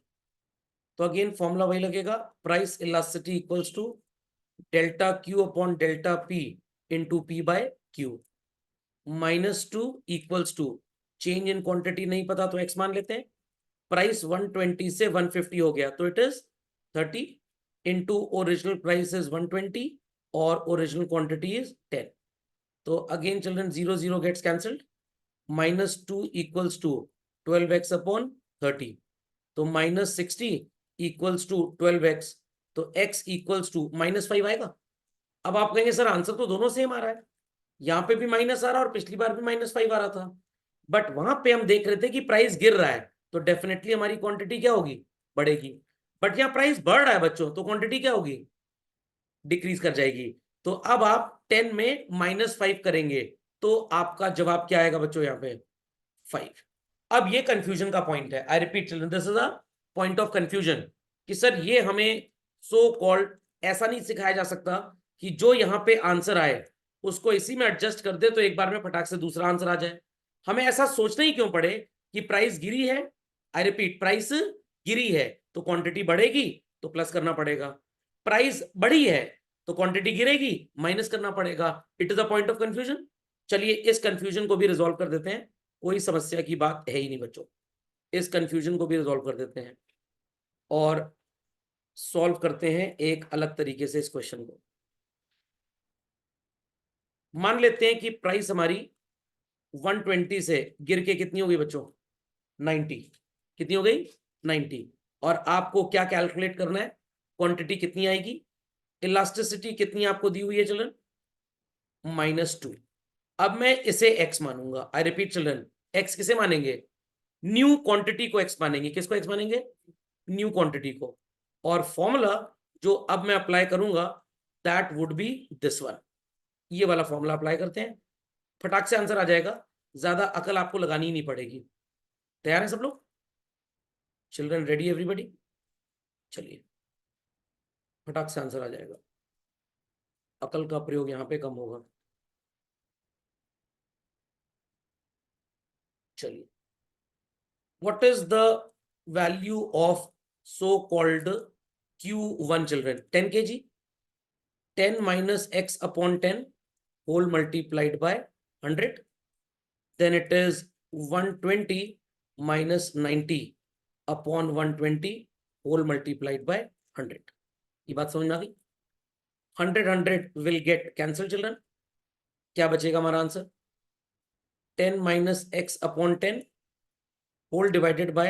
तो अगेन फॉर्मूला वही लगेगा, price elasticity equals to delta Q upon delta P into P by Q, -2 equals to change in quantity नहीं पता तो एक्स मान लेते हैं। प्राइस 120 से 150 हो गया तो it is 30 into original price is 120 और ओरिजिनल क्वांटिटी इज 10। तो again children 0 0 gets cancelled, -2 equals to 12x upon 30। तो -60 इक्वल्स टू 12x, तो x इक्वल्स टू -5 आएगा। अब आप कहेंगे सर आंसर तो दोनों सेम आ रहा है, यहाँ पे भी माइनस आ रहा है और पिछली बार भी -5 आ रहा था, बट वहां पे हम देख रहे थे कि प्राइस गिर रहा है तो डेफिनेटली हमारी क्वांटिटी क्या होगी, बढ़ेगी। बट यहाँ प्राइस बढ़ रहा है बच्चों तो क्वांटिटी क्या होगी, डिक्रीज कर जाएगी। तो अब आप 10 में -5 करेंगे तो आपका जवाब क्या आएगा बच्चों, यहाँ पे 5। अब ये कंफ्यूजन का पॉइंट है, आई repeat children, this is a point of confusion कि सर ये हमें सो कॉल्ड ऐसा नहीं सिखाया जा सकता कि जो यहाँ पे आंसर आए उसको इसी में एडजस्ट कर दे तो एक बार में फटाक से दूसरा आंसर आ जाए। हमें ऐसा सोचना ही क्यों पड़े कि प्राइस गिरी है, आई रिपीट प्राइस गिरी है तो क्वांटिटी बढ़ेगी तो प्लस करना पड़ेगा, प्राइस बढ़ी है तो क्वांटिटी गिरेगी माइनस करना पड़ेगा। It is a point of confusion. चलिए इस कंफ्यूजन को भी रिजॉल्व कर देते हैं, कोई समस्या की बात है ही नहीं बच्चों। इस कंफ्यूजन को भी रिजॉल्व कर देते हैं और सॉल्व करते हैं एक अलग तरीके से इस क्वेश्चन को। मान लेते हैं कि प्राइस हमारी 120 से गिर के कितनी हो गई बच्चों, 90। कितनी हो गई, 90। और आपको क्या कैलकुलेट करना है, क्वांटिटी कितनी आएगी, इलास्टिसिटी कितनी आपको दी हुई है चिल्ड्रन, -2। अब मैं इसे x मानूंगा। आई रिपीट चिल्ड्रन, x किसे मानेंगे? न्यू क्वांटिटी को x मानेंगे। किसको x मानेंगे? न्यू क्वांटिटी को। और फॉर्मूला जो अब मैं अप्लाई करूंगा that would be this one. ये वाला फॉर्मूला अप्लाई करते हैं, फटाक से आंसर आ जाएगा, ज्यादा अकल आपको लगानी ही नहीं पड़ेगी। तैयार है सब लोग? Children ready everybody? चलिए, फटाक से आंसर आ जाएगा, अकल का प्रयोग यहां पे कम होगा। चलिए, what is the value of so called Q1 children? 10 kg। 10 minus x upon 10 whole multiplied by 100, then it is 120 minus 90 upon 120 whole multiplied by 100। ये बात समझ में आ गई? 100 will get cancelled चिल्ड्रन। क्या बचेगा हमारा answer? 10 minus x upon 10 whole divided by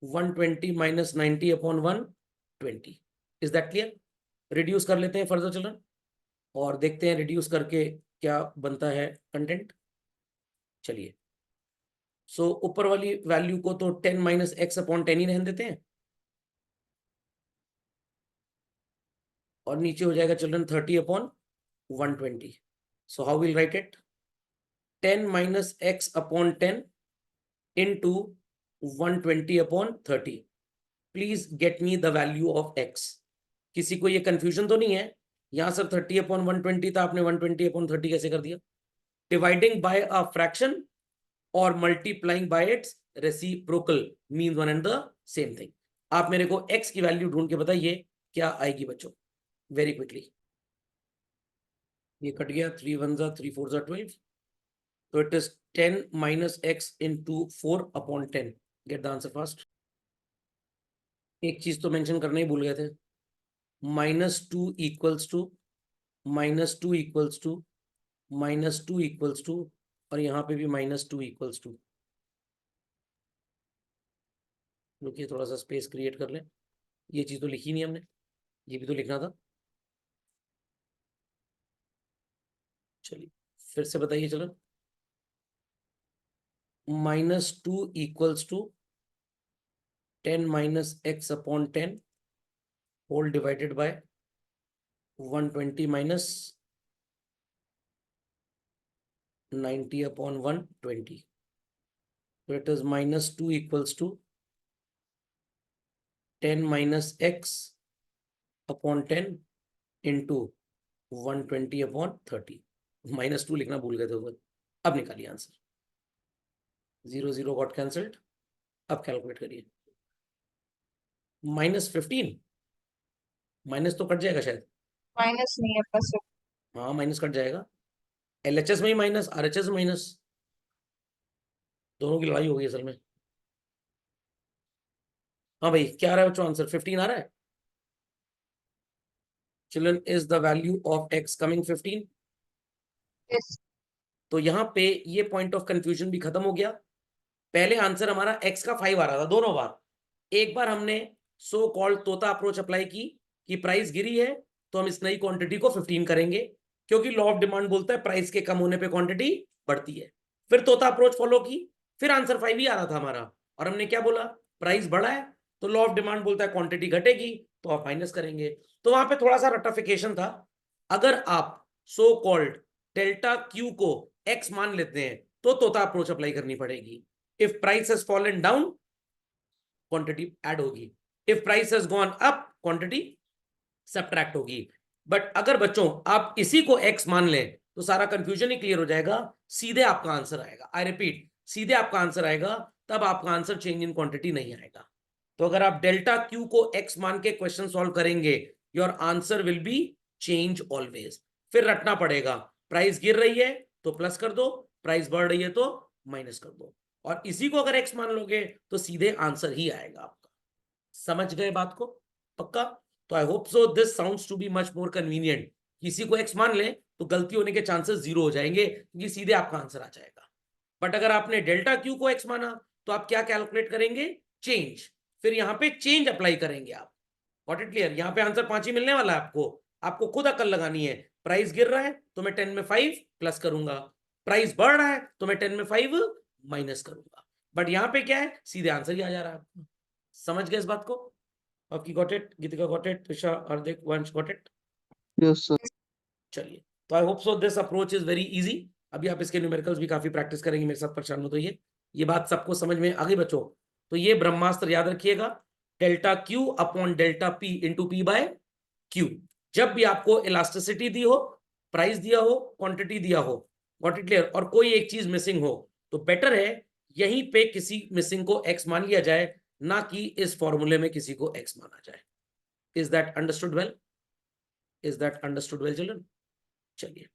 120 minus 90 upon 120। Is that clear? Reduce कर लेते हैं फर्दर चिल्ड्रन और देखते हैं रिड्यूस करके क्या बनता है कंटेंट। चलिए, सो ऊपर वाली वैल्यू को तो 10 माइनस एक्स अपॉन 10 ही रहने देते हैं और नीचे हो जाएगा children 30 upon 120। So how will write it? 10 minus X upon 10 into 120 upon 30। Please get me the value of x. किसी को ये कंफ्यूजन तो नहीं है? यहां सर 30 अपॉन 120 था, आपने 120 अपॉन 30 कैसे कर दिया? डिवाइडिंग बाय अ फ्रैक्शन और multiplying by its reciprocal means one and the same thing. आप मेरे को x की वैल्यू ढूंढ के बताइए क्या आएगी बच्चों, वेरी क्विकली। ये कट गया, 3 1 3 4 12, तो it is 10 minus x into 4 upon 10। Get the answer fast. एक चीज तो मेंशन करना ही भूल गए थे, -2 equals to -2 equals to -2 equals to, और यहां पे भी -2 इक्वल्स टू। रुकिए, थोड़ा सा स्पेस क्रिएट कर लें। ये चीज तो लिखी नहीं हमने, ये भी तो लिखना था। चलिए फिर से बताइए चलो। -2 equals to 10 minus X upon 10 whole divided by 120 minus 90 upon 120। So it is -2 equals to 10 minus x upon 10 into 120 upon 30। -2 लिखना भूल गए थे ऊपर। अब निकालिए आंसर। 0 0 got cancelled. अब कैलकुलेट करिए। -15, माइनस तो कट जाएगा शायद। माइनस नहीं है बस। हाँ माइनस कट जाएगा, LHS में ही माइनस, RHS में माइनस, दोनों की लड़ाई हो गई असल में। हाँ भाई, क्या आ रहा है बच्चों आंसर? 15 आ रहा है children. Is the value of x coming 15? Yes. तो यहाँ पे ये पॉइंट ऑफ कंफ्यूजन भी खत्म हो गया। पहले आंसर हमारा x का 5 आ रहा था दोनों बार। एक बार हमने सो कॉल्ड तोता अप्रोच अप्लाई की कि प्राइस गिरी है तो हम इस नई क्वांटिटी को 15 करेंगे, क्योंकि लॉ ऑफ डिमांड बोलता है प्राइस के कम होने पे क्वांटिटी बढ़ती है। फिर तोता अप्रोच फॉलो की, फिर आंसर 5 ही आ रहा था हमारा, और हमने क्या बोला? प्राइस बढ़ा है तो लॉ ऑफ डिमांड बोलता है क्वांटिटी घटेगी तो आप माइनस करेंगे। तो वहां पे थोड़ा सा रटिफिकेशन था। अगर आप सो कॉल्ड डेल्टा क्यू को x मान लेते हैं तो तोता अप्रोच अप्लाई करनी पड़ेगी। If price has fallen down, quantity add होगी। If price has gone up, quantity subtract होगी। बट अगर बच्चों आप इसी को x मान लें तो सारा कंफ्यूजन ही क्लियर हो जाएगा, सीधे आपका आंसर आएगा। आई रिपीट, सीधे आपका आंसर आएगा, तब आपका आंसर चेंज इन क्वांटिटी नहीं आएगा। तो अगर आप डेल्टा क्यू को x मान के क्वेश्चन सॉल्व करेंगे, your answer will be change always. फिर रटना पड़ेगा, प्राइस गिर रही है तो प्लस कर दो, प्राइस बढ़ रही है तो माइनस कर दो, और इसी को अगर x मान लोगे तो सीधे आंसर ही आएगा आपका। समझ गए बात को? पक्का? तो I hope so this sounds to be much more convenient. किसी को x मान ले तो गलती होने के चांसेस 0 हो जाएंगे, क्योंकि सीधे आपका आंसर आ जाएगा। बट अगर आपने डेल्टा क्यू को x माना तो आप क्या कैलकुलेट करेंगे? चेंज। फिर यहाँ पे चेंज अप्लाई करेंगे आप। Got it clear? यहाँ पे आंसर 5 ही मिलने वाला है आपको। आपको खुद अकल लगानी है प्राइस गिर रहा है तो मैं 10 में 5 प्लस करूंगा, प्राइस बढ़ रहा है तो मैं 10 में 5 माइनस करूंगा। बट यहाँ पे क्या है, सीधे आंसर ही आ जा रहा है। समझ गए इस बात को? आपकी got it, Geetika got it, Trisha, Hardik, Vansh got it? Yes, sir. चलिए, तो I hope so this approach is very easy. अभी आप इसके न्यूमेरिकल्स भी काफी प्रैक्टिस करेंगे मेरे साथ, परेशान हो तो ये बात सबको समझ में आ गई बच्चों? तो ये ब्रह्मास्त्र याद रखिएगा, delta Q upon delta P into P by Q. जब भी आपको इलास्टिसिटी दी हो, प्राइस दिया हो, क्वांटिटी दिया हो, गॉट इट क्लियर, और कोई एक चीज मिसिंग हो, तो बेटर है यहीं पे किसी मिसिंग को एक्स मान लिया जाए, ना कि इस फॉर्मूले में किसी को एक्स माना जाए। Is that understood well? Is that understood well children? चलिए,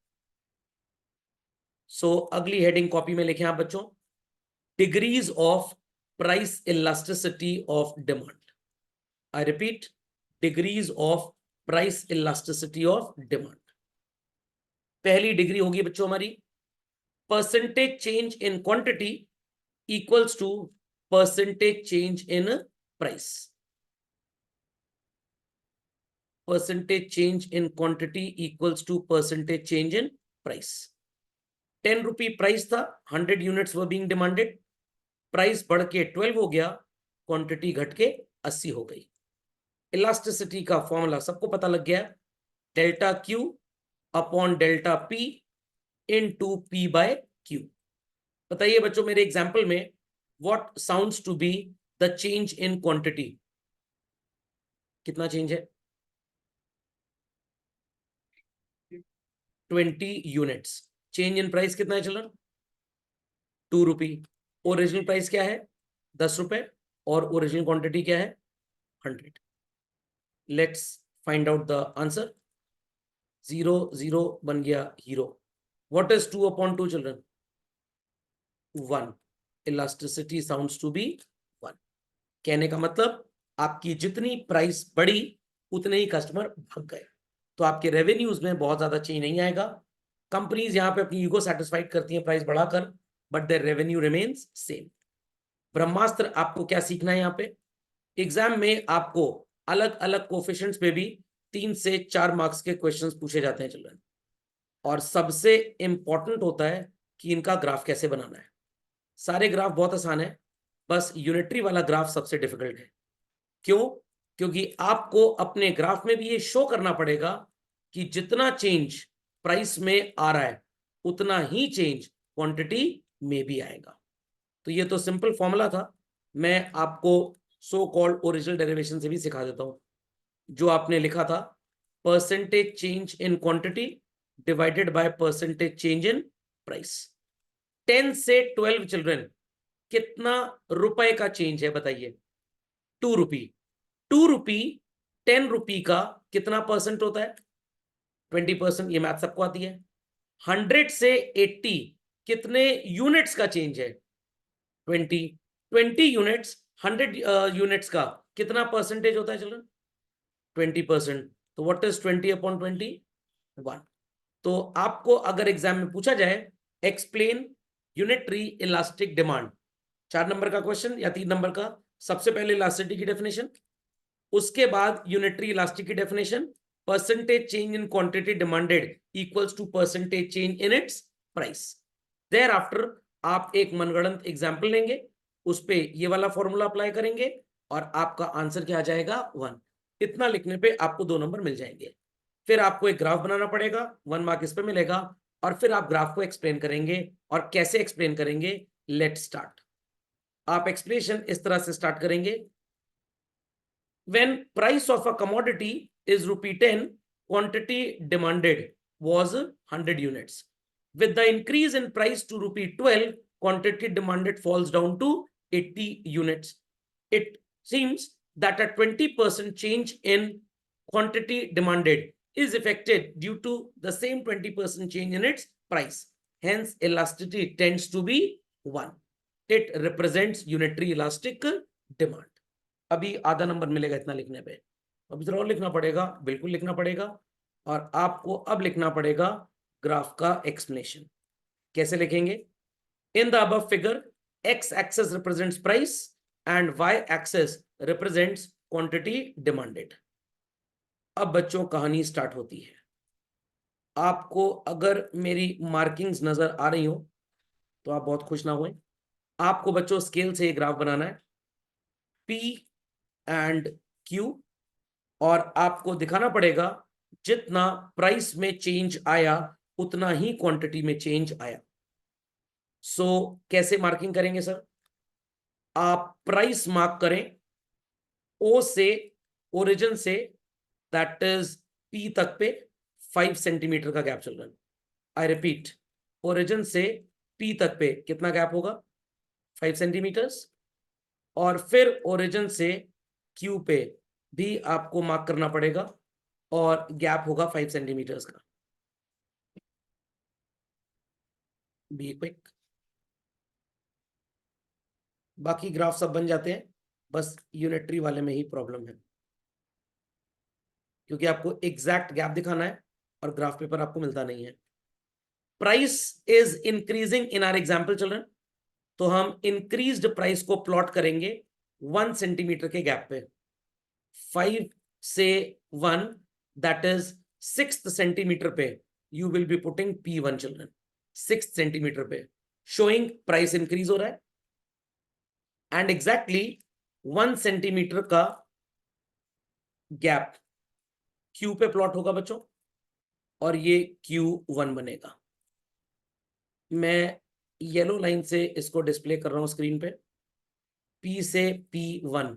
सो अगली हेडिंग कॉपी में लिखें आप बच्चों, degrees of price elasticity of demand. I repeat, degrees of price elasticity of demand. पहली डिग्री होगी बच्चों हमारी percentage change in quantity equals to percentage change in price. Percentage change in quantity equals to percentage change in price. 10 rupee price था, 100 units were being demanded, price बढ़ के 12 हो गया, quantity घट के 80 हो गई। इलास्टिसिटी का फॉर्मूला सबको पता लग गया, delta Q upon delta P into P by Q. बताइए बच्चों मेरे एग्जांपल में what sounds to be the change in quantity? कितना चेंज है? 20 यूनिट्स। चेंज इन प्राइस कितना है चिल्ड्रन? 2 रुपी। ओरिजिनल प्राइस क्या है? 10 रुपए, और ओरिजिनल क्वांटिटी क्या है? 100। Let's find out the answer. 0 0 बन गया hero. What is 2 upon 2 children? 1। Elasticity sounds to be 1। कहने का मतलब आपकी जितनी प्राइस बढ़ी उतने ही कस्टमर भाग गए, तो आपके रेवेन्यूज में बहुत ज्यादा चेंज नहीं आएगा। कंपनीज यहाँ पे अपनी ईगो सेटिस्फाइड करती हैं प्राइस बढ़ाकर, but their revenue remains same. ब्रह्मास्त्र आपको क्या सीखना है यहाँ पे? एग्जाम में आपको अलग अलग कोफिशिएंट्स पे भी 3 से 4 मार्क्स के क्वेश्चंस पूछे जाते हैं चिल्ड्रन, और सबसे इंपॉर्टेंट होता है कि इनका ग्राफ कैसे बनाना है। सारे ग्राफ बहुत आसान है, बस यूनिटरी वाला ग्राफ सबसे डिफिकल्ट है। क्यों? क्योंकि आपको अपने ग्राफ में भी ये शो करना पड़ेगा कि जितना चेंज प्राइस में आ रहा है उतना ही चेंज क्वांटिटी में भी आएगा। तो ये तो सिंपल फॉर्मूला था, मैं आपको सो कॉल्ड ओरिजिनल डेरिवेशन से भी सिखा देता हूं। जो आपने लिखा था, percentage change in quantity divided by percentage change in price. 10 से 12 चिल्ड्रन कितना रुपए का चेंज है बताइए? 2 रुपी। 2 रुपी 10 रुपी का कितना परसेंट होता है? 20%। ये मैथ सबको आती है। 100 से 80 कितने यूनिट्स का चेंज है? 20। 20 यूनिट्स 100 यूनिट्स का कितना परसेंटेज होता है चिल्ड्रन? 20%। तो व्हाट इज 20 अपॉन 20? 1। तो आपको अगर एग्जाम में पूछा जाए explain unitary elastic demand, 4 number का क्वेश्चन या 3 नंबर का, सबसे पहले इलास्टिसिटी की डेफिनेशन, उसके बाद यूनिटरी इलास्टिक की definition, percentage change in quantity demanded equals to percentage change in its price. Thereafter आप एक मनगढ़ंत एग्जाम्पल लेंगे, उस पे ये वाला फॉर्मूला अप्लाई करेंगे, और आपका आंसर क्या आ जाएगा? 1। इतना लिखने पे आपको 2 नंबर मिल जाएंगे। फिर आपको एक ग्राफ बनाना पड़ेगा, 1 मार्क इस पे मिलेगा, और फिर आप ग्राफ को एक्सप्लेन करेंगे। और कैसे एक्सप्लेन करेंगे? Let start. आप एक्सप्लेनेशन इस तरह से स्टार्ट करेंगे, when price of a commodity is rupee 10, quantity demanded was 100 units. With the increase in price to rupee 12, quantity demanded falls down to 80 units. It seems that a 20% change in quantity demanded is affected due to the same 20% change in its price. Hence, elasticity tends to be 1. It represents unitary elastic demand. अभी आधा number मिलेगा इतना लिखने पे। अभी जरा और लिखना पड़ेगा, बिल्कुल लिखना पड़ेगा, और आपको अब लिखना पड़ेगा ग्राफ का एक्सप्लेनेशन। कैसे लिखेंगे? In the above figure X axis represents price and Y axis represents quantity demanded. अब बच्चों कहानी स्टार्ट होती है। आपको अगर मेरी मार्किंग्स नजर आ रही हो तो आप बहुत खुश ना हुए। आपको बच्चों स्केल से ये ग्राफ बनाना है P एंड Q, और आपको दिखाना पड़ेगा जितना प्राइस में चेंज आया उतना ही क्वांटिटी में चेंज आया। सो कैसे मार्किंग करेंगे सर? आप प्राइस मार्क करें ओ से, ओरिजिन से, दैट इज P तक पे 5 सेंटीमीटर का गैप चल रहा है। आई रिपीट, ओरिजिन से P तक पे कितना गैप होगा? 5 सेंटीमीटर्स। और फिर ओरिजिन से Q पे भी आपको मार्क करना पड़ेगा और गैप होगा 5 सेंटीमीटर्स का। Be quick. बाकी ग्राफ सब बन जाते हैं, बस यूनिटरी वाले में ही प्रॉब्लम है, क्योंकि आपको एग्जैक्ट गैप दिखाना है और ग्राफ पेपर आपको मिलता नहीं है। Price is increasing in are example children, तो हम इंक्रीज्ड प्राइस को प्लॉट करेंगे 1 सेंटीमीटर के गैप पे। 5 से 1, दैट इज 6th सेंटीमीटर पे you will be putting P1 children, 6th centimetre पे, शोइंग प्राइस इंक्रीज हो रहा है। एंड एग्जैक्टली 1 सेंटीमीटर का गैप Q पे प्लॉट होगा बच्चों, और ये Q1 बनेगा। मैं येलो लाइन से इसको डिस्प्ले कर रहा हूं स्क्रीन पे, P से P1।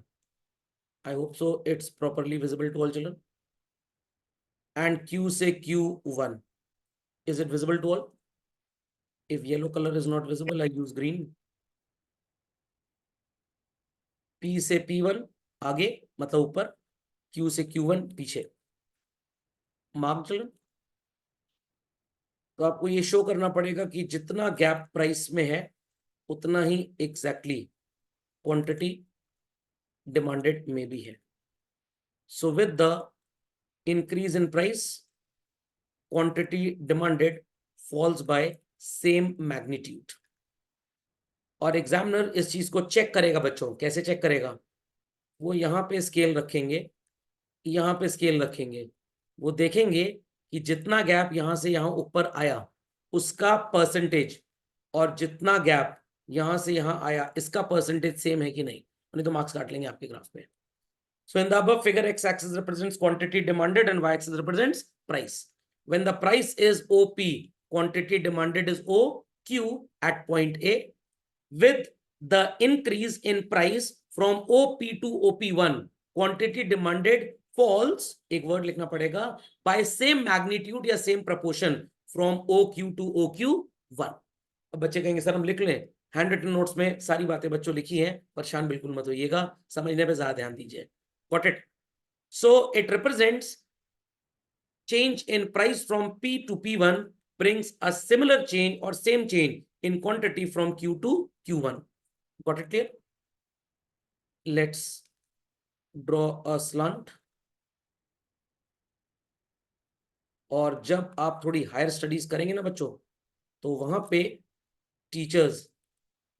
I hope so it's properly visible to all children. And Q से Q1, is it visible to all? If yellow color is not visible, I use green. P से P1 आगे मतलब ऊपर, Q से Q1 पीछे। Mark children. तो आपको ये शो करना पड़ेगा कि जितना गैप प्राइस में है उतना ही एग्जैक्टली क्वांटिटी डिमांडेड में भी है। So with the increase in price, quantity demanded falls by same magnitude. और एग्जामिनर इस चीज को चेक करेगा बच्चों। कैसे चेक करेगा? वो यहाँ पे स्केल रखेंगे, यहाँ पे स्केल रखेंगे, वो देखेंगे कि जितना गैप यहां से यहां ऊपर आया उसका परसेंटेज, और जितना गैप यहां से यहां आया इसका परसेंटेज सेम है कि नहीं तो मार्क्स काट लेंगे आपके ग्राफ पे। So in the above figure x axis represents quantity demanded and y axis represents price. When the price is OP, quantity demanded is OQ at point A. With the increase in price from OP to OP1, quantity demanded falls, एक word लिखना पड़ेगा, by same magnitude या same proportion from OQ to OQ1। अब बच्चे कहेंगे sir हम लिख लें, हैंड रिटन नोट्स में सारी बातें बच्चों लिखी हैं, परेशान बिल्कुल मत होइएगा, समझने पे ज्यादा ध्यान दीजिए। Got it? So it represents change in price from P to P1 brings a similar change or same change in quantity from Q to Q1. Got it clear? Let's draw a slant. और जब आप थोड़ी higher studies करेंगे ना बच्चों, तो वहां पे टीचर्स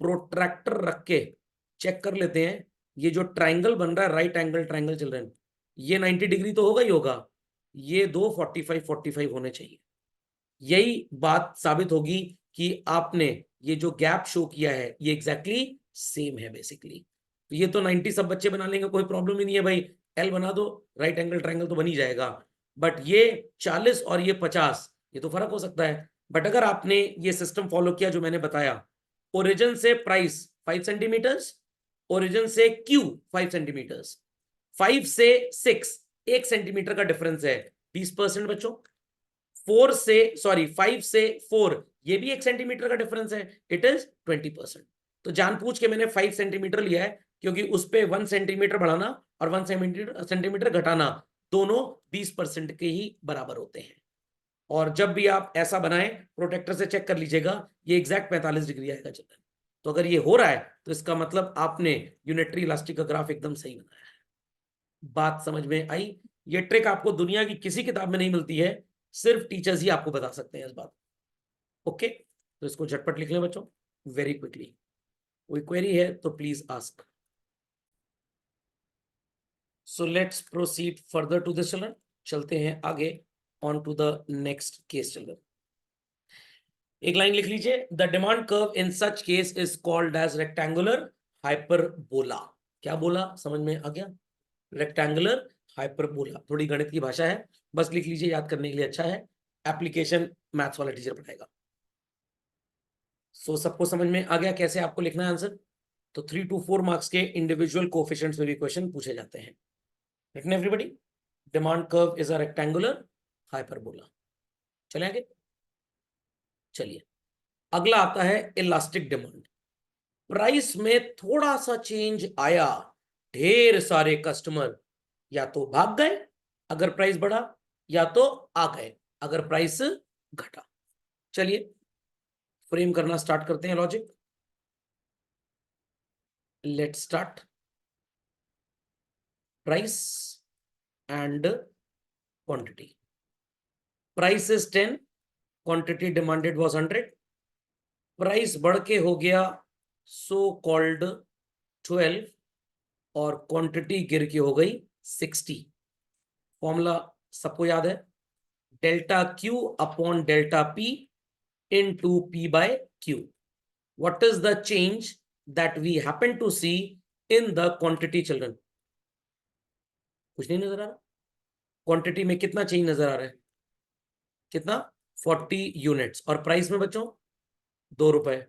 प्रोट्रैक्टर रख के चेक कर लेते हैं ये जो ट्राइंगल बन रहा है, राइट एंगल ट्राइंगल चिल्ड्रन, ये 90 डिग्री तो होगा ही होगा, ये दो 45 होने चाहिए। यही बात साबित होगी कि आपने ये जो गैप शो किया है ये एग्जैक्टली सेम है बेसिकली। तो ये तो 90 सब बच्चे बना लेंगे, कोई प्रॉब्लम ही नहीं है भाई, एल बना दो, राइट एंगल ट्राइंगल तो बन ही जाएगा। बट ये 40 और ये 50, ये तो फर्क हो सकता है। बट अगर आपने ये सिस्टम फॉलो किया जो मैंने बताया, ओरिजिन से प्राइस 5 सेंटीमीटर्स, ओरिजिन से क्यू 5 सेंटीमीटर्स, 5 से 6 1 सेंटीमीटर का डिफरेंस है, 20% बच्चों। 5 से 4 ये भी 1 सेंटीमीटर का डिफरेंस है, इट इज 20%। तो जानबूझ के मैंने 5 सेंटीमीटर लिया है, क्योंकि उस पे 1 सेंटीमीटर बढ़ाना और 1 सेंटीमीटर घटाना दोनों 20% के ही बराबर होते हैं। और जब भी आप ऐसा बनाएं, प्रोटेक्टर से चेक कर लीजिएगा, ये एग्जैक्ट 45 डिग्री आएगा चिल्ड्रन। तो अगर ये हो रहा है तो इसका मतलब आपने यूनिटरी इलास्टिक का ग्राफ एकदम सही बनाया है। बात समझ में आई? ये ट्रिक आपको दुनिया की किसी किताब में नहीं मिलती है, सिर्फ टीचर्स ही आपको बता सकते हैं इस बात। ओके, तो इसको झटपट लिख लें बच्चों, वेरी क्विकली। कोई क्वेरी है तो please ask. So let's proceed further to this children, चलते हैं आगे। On to the next case children. एक लाइन लिख लीजिए, the demand curve in such case is called as rectangular hyperbola. क्या बोला, समझ में आ गया? रेक्टेंगुलर हाइपरबोला, थोड़ी गणित की भाषा है, बस लिख लीजिए, याद करने के लिए अच्छा है, एप्लीकेशन मैथ्स वाला टीचर पढ़ाएगा। सो सबको समझ में आ गया कैसे आपको लिखना है आंसर? तो 3 to 4 मार्क्स के इंडिविजुअल कोएफिशिएंट्स में भी क्वेश्चन पूछे जाते हैं। Written everybody, demand curve is a rectangular hyperbola. चले आगे, चलिए अगला आता है इलास्टिक डिमांड। प्राइस में थोड़ा सा चेंज आया, ढेर सारे कस्टमर या तो भाग गए अगर प्राइस बढ़ा, या तो आ गए अगर प्राइस घटा। चलिए फ्रेम करना स्टार्ट करते हैं logic. Let's start. Price and quantity. Price is 10, quantity demanded was 100, price बढ़ के हो गया सो कॉल्ड 12 और क्वांटिटी गिर के हो गई 60। फॉर्मूला सबको याद है, delta Q upon delta P into P by Q. What is the change that we happen to see in the quantity children? कुछ नहीं नजर आ रहा? क्वांटिटी में कितना चेंज नजर आ रहा है? कितना? 40 यूनिट्स। और प्राइस में बच्चों 2 रुपए।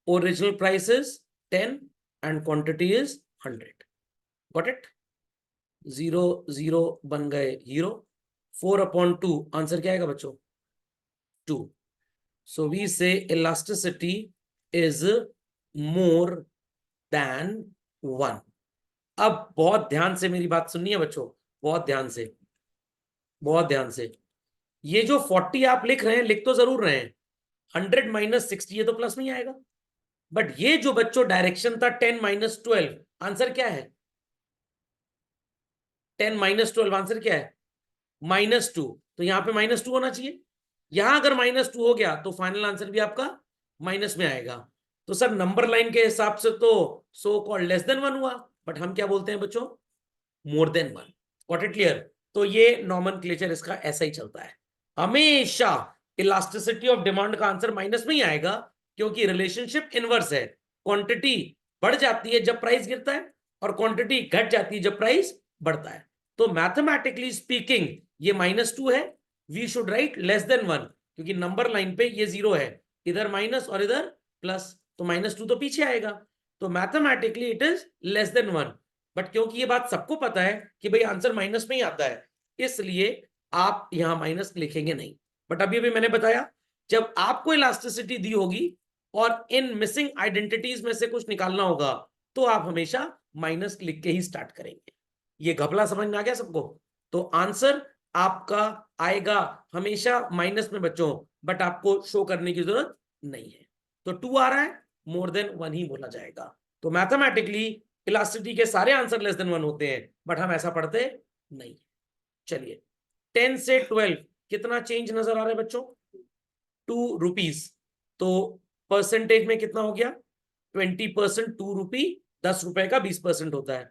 Original price is 10 and quantity is 100। Got it? 0 0 बन गए हीरो। 4/2 आंसर क्या आएगा बच्चों? 2। सो वी से इलास्टिसिटी इज मोर देन 1। अब बहुत ध्यान से मेरी बात सुननी है बच्चों, बहुत ध्यान से, बहुत ध्यान से। ये जो 40 आप लिख रहे हैं, लिख तो जरूर रहे हैं, 100 माइनस 60 ये तो प्लस में ही आएगा। बट ये जो बच्चों डायरेक्शन था 10 माइनस 12, आंसर क्या है? 10 माइनस 12 आंसर क्या है? -2। तो यहां पे -2 होना चाहिए। यहां अगर -2 हो गया तो फाइनल आंसर भी आपका माइनस में आएगा। तो सर नंबर लाइन के हिसाब से तो सो कॉल्ड लेस देन 1 हुआ, बट हम क्या बोलते हैं बच्चों? More than 1। Got it clear? तो ये नॉमेनक्लेचर इसका ऐसा ही चलता है, हमेशा इलास्टिसिटी ऑफ डिमांड का आंसर माइनस में ही आएगा, क्योंकि रिलेशनशिप इनवर्स है। क्वांटिटी बढ़ जाती है जब प्राइस गिरता है और क्वांटिटी घट जाती है जब प्राइस बढ़ता है। तो मैथमेटिकली स्पीकिंग ये -2 है, we should write less than 1, क्योंकि नंबर लाइन पे ये 0 है, इधर माइनस और इधर प्लस, तो -2 तो पीछे आएगा। तो mathematically it is less than 1। But क्योंकि ये बात सबको पता है कि भाई आंसर माइनस में ही आता है, इसलिए आप यहां माइनस लिखेंगे नहीं। बट अभी अभी मैंने बताया, जब आपको इलास्टिसिटी दी होगी और इन मिसिंग आइडेंटिटीज में से कुछ निकालना होगा, तो आप हमेशा माइनस लिख के ही स्टार्ट करेंगे। ये घपला समझ में आ गया सबको? तो आंसर आपका आएगा हमेशा माइनस में बच्चों, बट आपको शो करने की जरूरत नहीं है। तो 2 आ रहा है, मोर देन 1 ही बोला जाएगा। तो मैथमेटिकली इलास्टिसिटी के सारे आंसर लेस देन 1 होते हैं, बट हम ऐसा पढ़ते नहीं। चलिए 10 से 12 कितना चेंज नजर आ रहा है बच्चों? 2 रुपीज। तो परसेंटेज में कितना हो गया? 20%। 2 रुपी 10 रुपए का 20% होता है।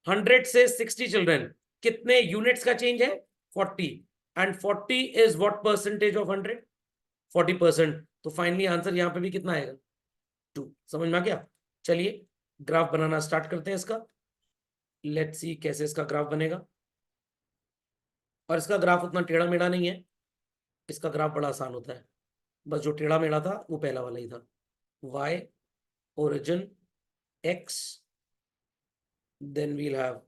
100 से 60 चिल्ड्रन, कितने यूनिट्स का चेंज है? 40। And 40 is what percentage of 100? 40%। तो फाइनली आंसर यहां पे भी कितना आएगा? 2। समझ में आ गया? चलिए ग्राफ बनाना स्टार्ट करते हैं इसका। लेट्स सी कैसे इसका ग्राफ बनेगा। और इसका ग्राफ उतना टेढ़ा मेढ़ा नहीं है, इसका ग्राफ बड़ा आसान होता है। बस जो टेढ़ा मेढ़ा था वो पहला वाला ही था। y origin x, then we'll have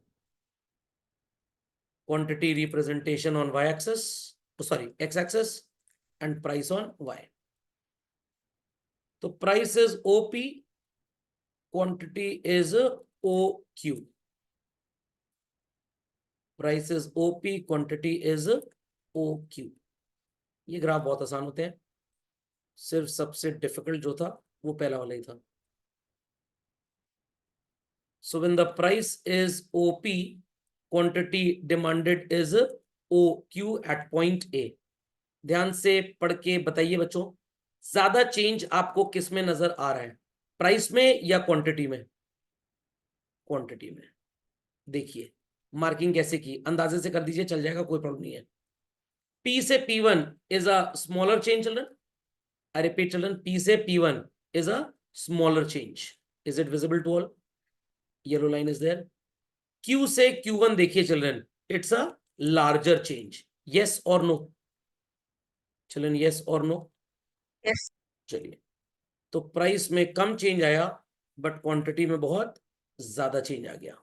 quantity representation on y axis, sorry x axis, and price on y. तो price is OP, quantity is OQ. Price is OP, quantity is OQ. ये ग्राफ बहुत आसान होते हैं, सिर्फ सबसे difficult जो था वो पहला वाला ही था। So when the price is OP, quantity demanded is OQ at point A. ध्यान से पढ़ के बताइए बच्चों, ज्यादा चेंज आपको किस में नजर आ रहा है, प्राइस में या क्वांटिटी में? क्वांटिटी में। देखिए मार्किंग कैसे की, अंदाजे से कर दीजिए, चल जाएगा, कोई प्रॉब्लम नहीं है। P से P1 is a smaller change, children. I repeat, children, P से P1 is a smaller change. Is it visible to all? Yellow line is there. Q से Q1 देखिए children, it's a larger change. Yes or no? Children, yes or no? Yes. चलिए, तो price में कम change आया but quantity में बहुत ज्यादा चेंज आ गया.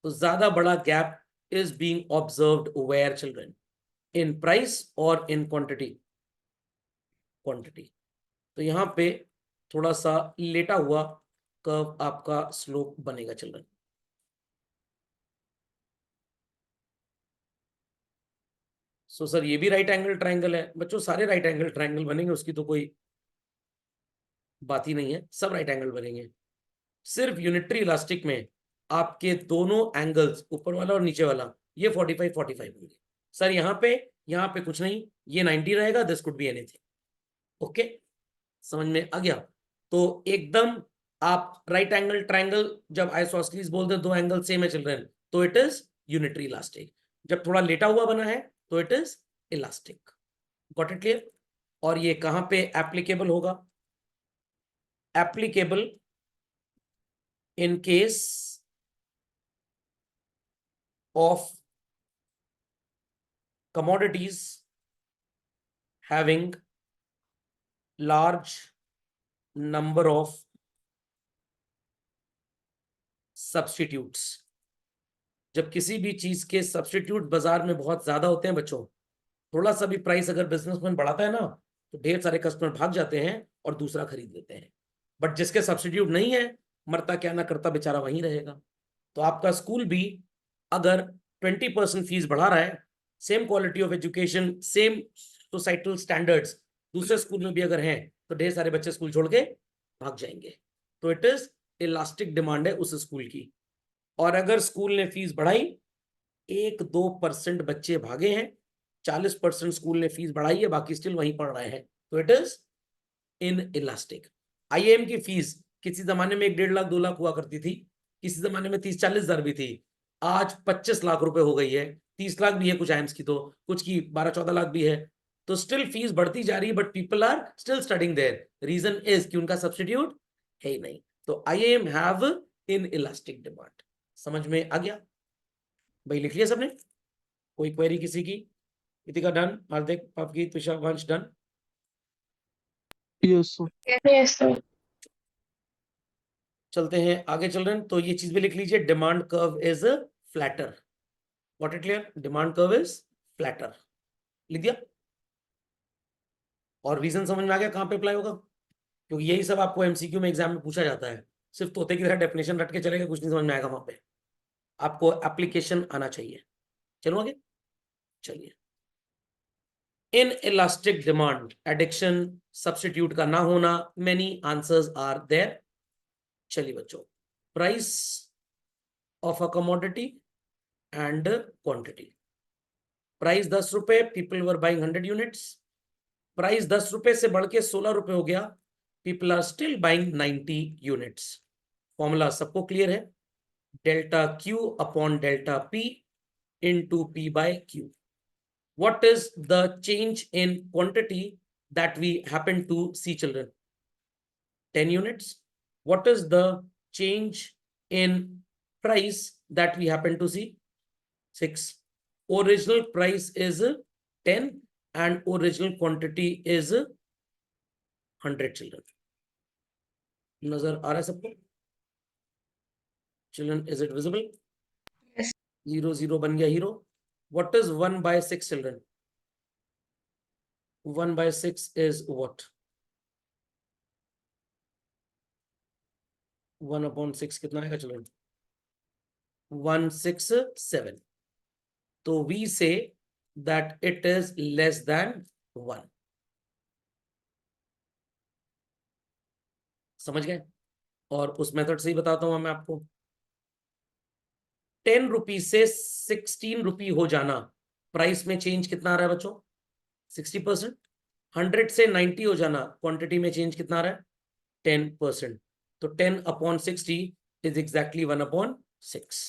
तो ज्यादा बड़ा gap is being observed where children, in price और इन क्वांटिटी. क्वांटिटी तो यहां पे थोड़ा सा लेटा हुआ कर्व आपका स्लोप बनेगा चिल्ड्रन. सो सर ये भी राइट एंगल ट्रायंगल है. बच्चों सारे राइट एंगल ट्रायंगल बनेंगे, उसकी तो कोई बात ही नहीं है, सब राइट एंगल बनेंगे. सिर्फ यूनिटरी इलास्टिक में आपके दोनों एंगल्स, ऊपर वाला और नीचे वाला, ये 45 45 होंगे. सर यहाँ पे कुछ नहीं, ये 90 रहेगा. This could be anything. Okay, समझ में आ गया. तो एकदम आप राइट एंगल ट्रायंगल जब आइसोसेलेस बोलते हैं, दो एंगल सेम है चिल्ड्रन, तो इट इज यूनिटरी इलास्टिक. जब थोड़ा लेटा हुआ बना है तो it is elastic. Got it clear? और ये कहां पे एप्लीकेबल होगा? Applicable in case of commodities having large number of substitutes. जब किसी भी चीज के सब्स्टिट्यूट बाजार में बहुत ज्यादा होते हैं बच्चों, थोड़ा सा भी प्राइस अगर बिजनेसमैन बढ़ाता है ना, तो ढेर सारे कस्टमर भाग जाते हैं और दूसरा खरीद लेते हैं. बट जिसके सब्स्टिट्यूट नहीं है, मरता क्या ना करता बेचारा वहीं रहेगा. तो आपका स्कूल भी अगर 20% फीस बढ़ा रहा है, same quality of education, same societal standards दूसरे स्कूल में भी अगर हैं, तो ढेर सारे बच्चे स्कूल छोड़ के भाग जाएंगे. तो इट इज इलास्टिक डिमांड है उस स्कूल की. और अगर स्कूल ने फीस बढ़ाई, 1-2% बच्चे भागे हैं, 40% स्कूल ने फीस बढ़ाई है, बाकी स्टिल वहीं पढ़ रहे हैं, तो it is in elastic. IAM की फीस किसी जमाने में 1-1.5 लाख 2 लाख हुआ करती थी, किसी जमाने में 30-40 हजार भी थी, आज 25 लाख रुपए हो गई है. 30 लाख भी है कुछ आईएम्स की, तो कुछ की 12-14 लाख भी है. तो स्टिल फीस बढ़ती जा रही है, but people are still studying there. Reason is कि उनका सब्स्टिट्यूट है ही नहीं. तो I am have inelastic demand. समझ में आ गया भाई? लिख लिया सबने? कोई क्वेरी किसी की? इतिका डन, हार्दिक, आपकी, त्विषा, वंश done? Yes, sir. Yes, sir. चलते हैं आगे चिल्ड्रन. तो ये चीज भी लिख लीजिए, demand curve is flatter. What it clear? Demand curve is flatter. लिख दिया? और रीजन समझ में आ गया कहां पे अप्लाई होगा? क्योंकि यही सब आपको एमसीक्यू में एग्जाम में पूछा जाता है. सिर्फ तोते की तरह डेफिनेशन रट के चलेगा, कुछ नहीं समझ में आएगा वहां पे. आपको एप्लीकेशन आना चाहिए. चलो आगे चलिए. Inelastic demand, addiction, substitute का ना होना, मेनी आंसर्स आर देयर. चलिए बच्चों, price of a commodity and quantity. Price 10 रुपए, people were buying 100 units. Price 10 रुपए से बढ़ के 16 रुपए हो गया, people are still buying 90 units. Formula सबको क्लियर है? Delta Q upon delta P into P by Q. What is the change in quantity that we happen to see, children? 10 units. What is the change in price that we happen to see? 6. Original price is 10 and original quantity is 100, children. नजर आ रहा है सबको? Children, is it visible? Yes. 0 0 बन गया hero. What is 1 by 6, children? 1 by 6 is what? 1 upon 6 कितना आएगा children? 167. तो we say that it is less than 1. समझ गए? और उस मेथड से ही बताता हूं मैं आपको. 10 रुपीज से 16 रुपी हो जाना, प्राइस में चेंज कितना आ रहा है बच्चों? 60%. 100 से 90 हो जाना, क्वांटिटी में चेंज कितना आ रहा है? 10%. तो 10 upon 60 इज एग्जैक्टली 1 upon 6.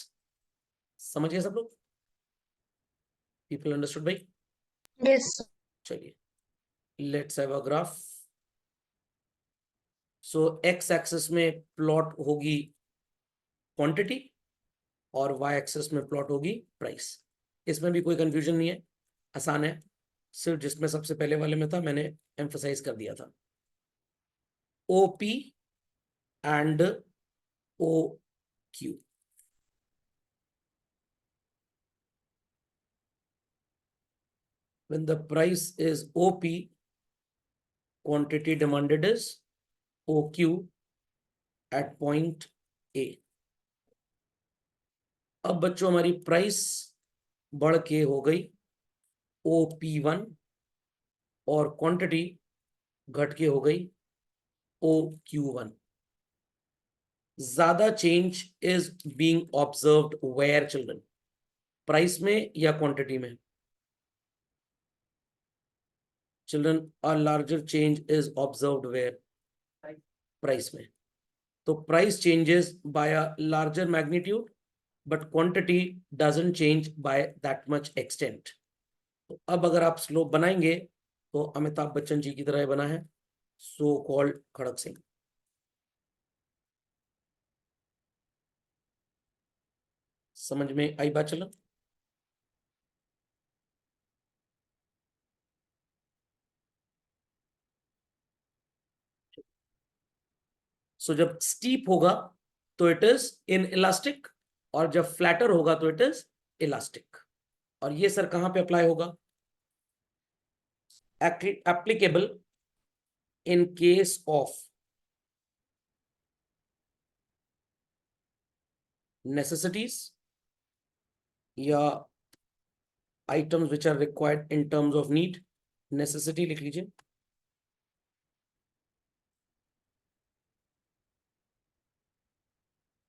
समझ गए सब लोग? पीपल अंडरस्टूड भाई? Yes. चलिए, let's have a graph. So x axis में प्लॉट होगी क्वांटिटी और वाई एक्सिस में प्लॉट होगी प्राइस. इसमें भी कोई कंफ्यूजन नहीं है, आसान है. सिर्फ जिसमें सबसे पहले वाले में था मैंने एम्फसाइज कर दिया था. OP and O Q. When the price is OP, quantity demanded is OQ at point A. अब बच्चों हमारी प्राइस बढ़ के हो गई OP1 और क्वांटिटी घट के हो गई OQ1. ज्यादा change is being observed where children, price में या क्वांटिटी में? Children, a larger change is observed where? Price में. तो price changes by a larger magnitude but quantity doesn't change by that much extent. तो अब अगर आप स्लोप बनाएंगे तो अमिताभ बच्चन जी की तरह बना है, सो कॉल्ड खड़क सिंह. समझ में आई बात? चलो, सो जब स्टीप होगा तो इट इज इन इलास्टिक और जब फ्लैटर होगा तो इट इज इलास्टिक. और ये सर कहां पे अप्लाई होगा? Applicable in case of necessities या items which are required in terms of need. Necessity लिख लीजिए.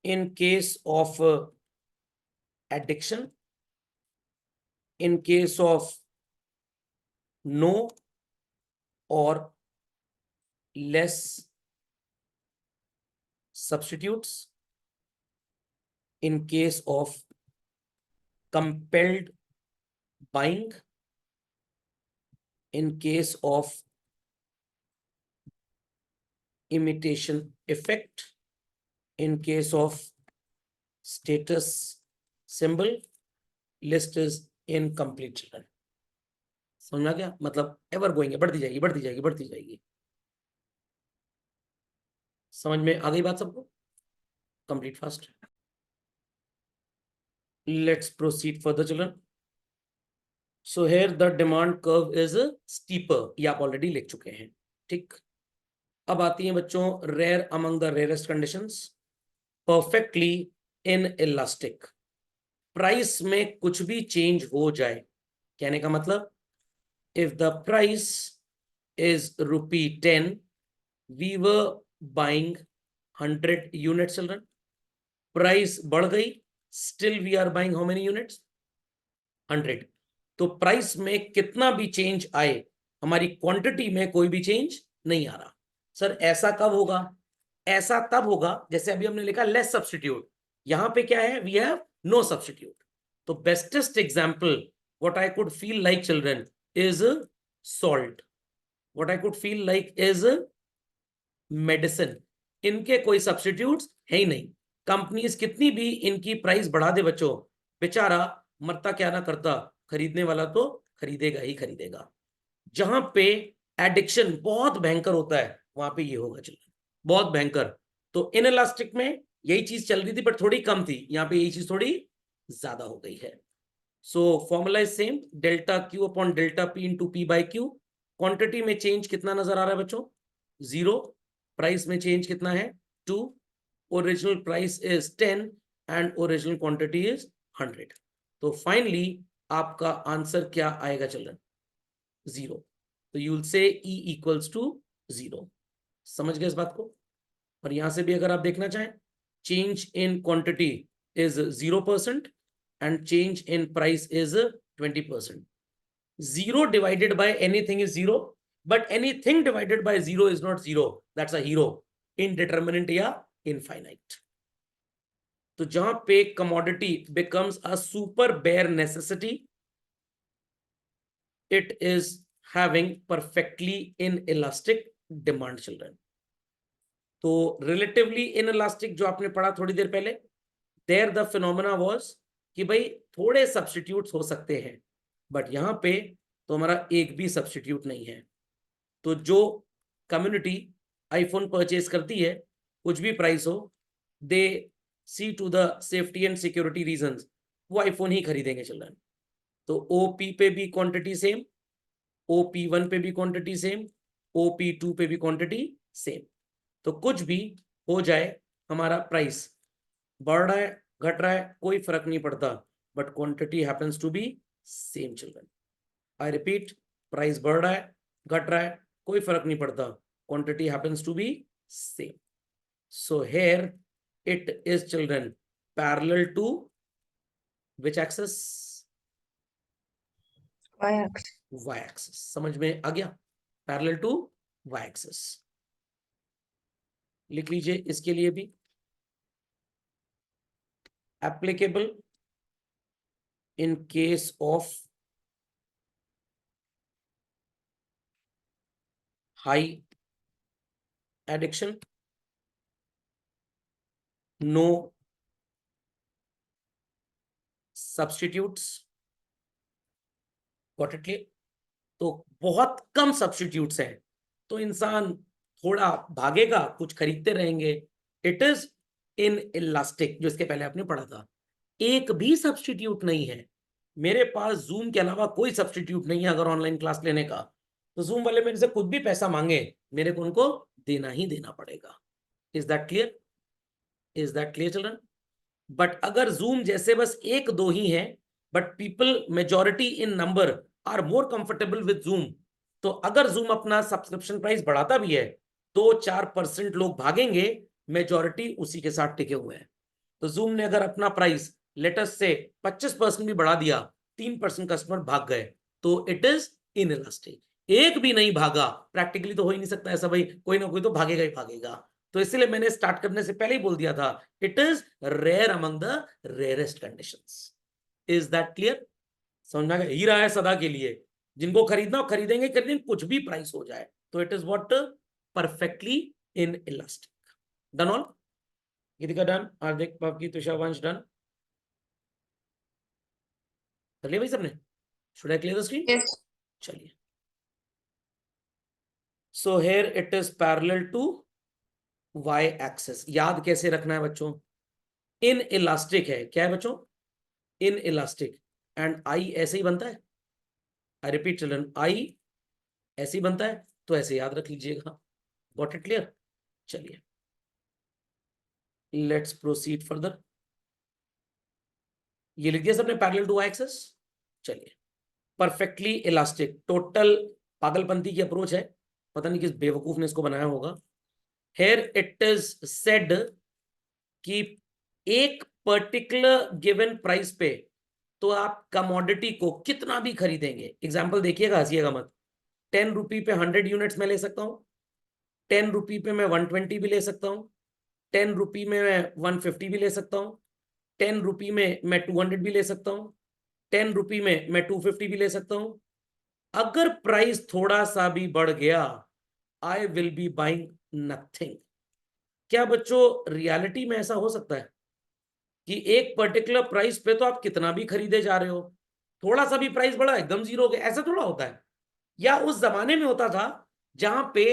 in case of addiction, in case of no or less substitutes, in case of compelled buying, in case of imitation effect, in case of status symbol, list is incomplete children. समझ में आ गया? मतलब ever going है, बढ़ती जाएगी बढ़ती जाएगी बढ़ती जाएगी. समझ में आ गई बात सबको? Complete fast. Let's proceed further children. So here the demand curve is steeper, ये आप ऑलरेडी लिख चुके हैं. ठीक. अब आती है बच्चों rare among the rarest conditions, perfectly inelastic. Price में कुछ भी चेंज हो जाए, कहने का मतलब if the price is ₹10, we were buying 100 units children. Price बढ़ गई, still we are buying how many units? 100. तो प्राइस में कितना भी चेंज आए, हमारी क्वांटिटी में कोई भी चेंज नहीं आ रहा. सर ऐसा कब होगा? ऐसा तब होगा जैसे अभी हमने लिखा लेस सब्स्टिट्यूट. यहां पे क्या है? We have no substitute. तो bestest example what I could feel like children is salt. What I could feel like is medicine. इनके कोई सब्स्टिट्यूट्स है ही नहीं. कंपनीज कितनी भी इनकी प्राइस बढ़ा दे बच्चों, बेचारा मरता क्या ना करता, खरीदने वाला तो खरीदेगा ही खरीदेगा. जहां पे एडिक्शन बहुत भयंकर होता है वहां पे ये होगा चिल्ड्रन, बहुत भयंकर. तो इनइलास्टिक में यही चीज चल रही थी बट थोड़ी कम थी, यहाँ पे यही चीज थोड़ी ज्यादा हो गई है. So formula is same, delta Q upon delta P into P by Q. Quantity में चेंज कितना नजर आ रहा है बच्चों? 0. प्राइस में चेंज कितना है? 2. Original price is 10 and original quantity is 100. तो फाइनली आपका आंसर क्या आएगा चिल्ड्रन? 0. तो you will say E equals to 0. समझ गए इस बात को? और यहां से भी अगर आप देखना चाहें, change in quantity is 0% and change in price is 20%. 0 divided by anything is 0, but anything divided by 0 is not 0. That's a hero. Indeterminate या infinite. तो जहां पे commodity becomes a super bare necessity, it is having perfectly inelastic demand children. तो relatively inelastic जो आपने पढ़ा थोड़ी देर पहले, there the phenomena was कि भाई थोड़े substitutes हो सकते हैं, but यहाँ पे तो हमारा एक भी substitute नहीं है। तो जो कम्युनिटी आईफोन परचेज करती है, कुछ भी प्राइस हो, they see to the safety and security reasons, वो आईफोन ही खरीदेंगे चिल्ड्रन। तो ओपी पे भी क्वांटिटी सेम, OP1 पे भी क्वांटिटी सेम, OP2 पे भी क्वांटिटी सेम। तो कुछ भी हो जाए, हमारा प्राइस बढ़ रहा है घट रहा है कोई फर्क नहीं पड़ता, but quantity happens to be same children. I repeat, price बढ़ रहा है घट रहा है कोई फर्क नहीं पड़ता, quantity happens to be same. So here it is children parallel to which axis? Y-axis. Y axis. समझ में आ गया? Parallel to Y axis. लिख लीजिए इसके लिए भी applicable in case of high addiction, no substitutes. Got it clear? तो बहुत कम सब्स्टिट्यूट्स हैं तो इंसान थोड़ा भागेगा, कुछ खरीदते रहेंगे। इट इज इन इलास्टिक, जो इसके पहले आपने पढ़ा था। एक भी सब्स्टिट्यूट नहीं है मेरे पास, जूम के अलावा कोई सब्स्टिट्यूट नहीं है अगर ऑनलाइन क्लास लेने का, तो जूम वाले मेरे से खुद भी पैसा मांगे, मेरे को उनको देना ही देना पड़ेगा। Is that clear? Is that clear children? But अगर जूम जैसे बस एक दो ही हैं, but people majority in number are more comfortable with Zoom, तो अगर जूम अपना सब्सक्रिप्शन प्राइस बढ़ाता भी है, 2-4% लोग भागेंगे, मेजॉरिटी उसी के साथ टिके हुए हैं। तो जूम ने अगर अपना प्राइस लेटेस्ट से 25% भी बढ़ा दिया, 3% कस्टमर भाग गए, तो इट इज इनइलास्टिक। एक भी नहीं भागा, प्रैक्टिकली तो हो ही नहीं सकता ऐसा भाई, कोई ना कोई तो भागेगा ही भागेगा। तो इसलिए मैंने स्टार्ट करने से पहले ही बोल दिया था, it is rare among the rarest conditions. Is that clear? समझना है? हीरा है सदा के लिए, जिनको खरीदना हो खरीदेंगे, कुछ भी प्राइस हो जाए, तो it is what? Perfectly inelastic. Done all? Geetika done, Hardik, पापकी, तुषार, वंश डन? कर लिया भाई सबने? Should I clear the screen? Yes. चलिए, so here it is parallel to y axis. याद कैसे रखना है बच्चों? इन इलास्टिक है, क्या है बच्चों? इन इलास्टिक, एंड I ऐसे ही बनता है। आई रिपीट चिल्ड्रन, I ऐसे ही बनता है, तो ऐसे याद रख लीजिएगा। Got it clear? चलिए, लेट्स प्रोसीड फर्दर। ये लिख दिया सबने, पैरेलल टू y एक्सिस। चलिए, परफेक्टली इलास्टिक, टोटल पागलपंती की अप्रोच है, पता नहीं किस बेवकूफ ने इसको बनाया होगा। Here it is said कि एक पर्टिकुलर गिवन प्राइस पे तो आप कमोडिटी को कितना भी खरीदेंगे। एग्जांपल देखिएगा, हंसिएगा मत। 10 रुपी पे 100 यूनिट्स में ले सकता हूँ, 10 रुपी पे मैं 120 भी ले सकता हूँ, 10 रुपी में मैं 150 भी ले सकता हूँ, 10 रुपी में मैं 200 भी ले सकता हूँ, 10 रुपी में मैं 250 भी ले सकता हूँ। अगर प्राइस थोड़ा सा भी बढ़ गया, I will be buying nothing. क्या बच्चों रियलिटी में ऐसा हो सकता है कि एक पर्टिकुलर प्राइस पे तो आप कितना भी खरीदे जा रहे हो, थोड़ा सा भी प्राइस बढ़ा एकदम जीरो हो गया? ऐसा थोड़ा होता है। या उस जमाने में होता था जहां पे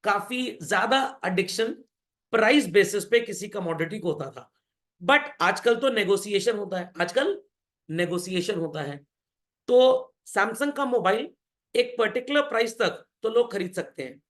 काफी ज्यादा एडिक्शन प्राइस बेसिस पे किसी कमोडिटी को होता था, बट आजकल तो नेगोशिएशन होता है, आजकल नेगोशिएशन होता है। तो सैमसंग का मोबाइल एक पर्टिकुलर प्राइस तक तो लोग खरीद सकते हैं,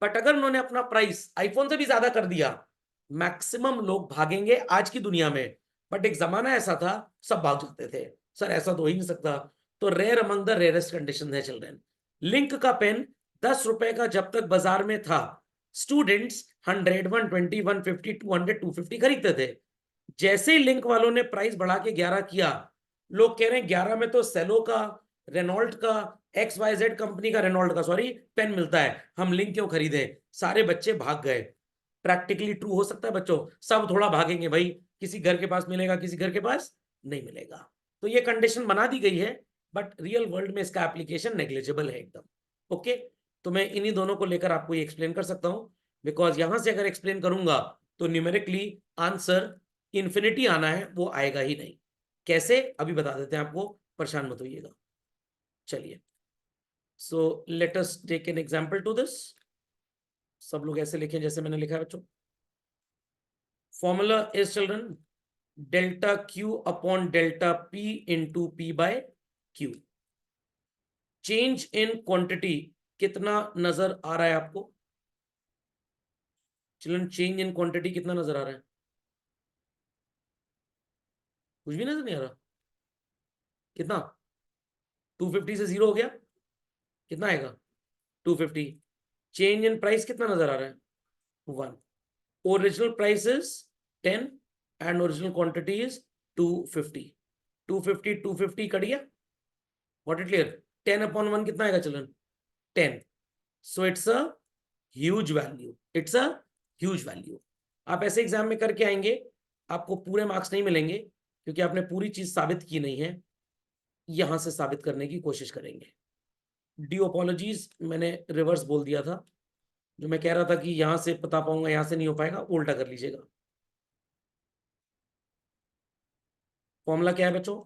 बट अगर उन्होंने अपना प्राइस आईफोन से भी ज्यादा कर दिया, मैक्सिमम लोग भागेंगे आज की दुनिया में। बट एक जमाना ऐसा था सब भाग जाते थे, सर ऐसा तो हो ही नहीं सकता। तो rare among the rarest condition है चिल्ड्रन। लिंक का पेन 10 रुपए का जब तक बाजार में था, स्टूडेंट्स 100, 120, 150, 200, 250 खरीदते थे। जैसे ही लिंक वालों ने प्राइस बढ़ा के 11 किया, लोग कह रहे हैं 11 में तो सेलो का, रेनॉल्ट का, XYZ कंपनी का, रेनॉल्ट का सॉरी, पेन मिलता है, हम लिंक क्यों खरीदें? सारे बच्चे भाग गए। प्रैक्टिकली ट्रू हो सकता है बच्चों, सब थोड़ा भागेंगे भाई, किसी घर के पास मिलेगा, किसी घर के पास नहीं मिलेगा। तो ये कंडीशन बना दी गई है बट रियल वर्ल्ड में इसका एप्लीकेशन नेग्लिजिबल है एकदम। ओके, तो मैं इन्हीं दोनों को लेकर आपको ये एक्सप्लेन कर सकता हूं, बिकॉज यहां से अगर एक्सप्लेन करूंगा तो न्यूमेरिकली आंसर इन्फिनिटी आना है, वो आएगा ही नहीं। कैसे अभी बता देते हैं आपको, परेशान मत होइएगा। चलिए, so let us take an example to this. सब लोग ऐसे लिखें जैसे मैंने लिखा है बच्चों। Formula is children delta Q upon delta P into P by Q. Change in quantity कितना नजर आ रहा है आपको? चिल्ड्रन, चेंज इन क्वांटिटी कितना नजर आ रहा है? कुछ भी नजर नहीं आ रहा। कितना? 250 से 0 हो गया, कितना आएगा? 250। चेंज इन प्राइस कितना नजर आ रहा है? 1। Original price is 10 and original quantity is 250। 250 cut गया। What it clear? 10 अपॉन 1 कितना आएगा children? 10। So it's a huge value, it's a huge value. आप ऐसे एग्जाम में करके आएंगे, आपको पूरे मार्क्स नहीं मिलेंगे क्योंकि आपने पूरी चीज साबित की नहीं है। यहां से साबित करने की कोशिश करेंगे। डी अपॉलॉजीज, मैंने रिवर्स बोल दिया था। जो मैं कह रहा था कि यहां से बता पाऊंगा, यहां से नहीं हो पाएगा, उल्टा कर लीजिएगा। फॉर्मूला क्या है बच्चों?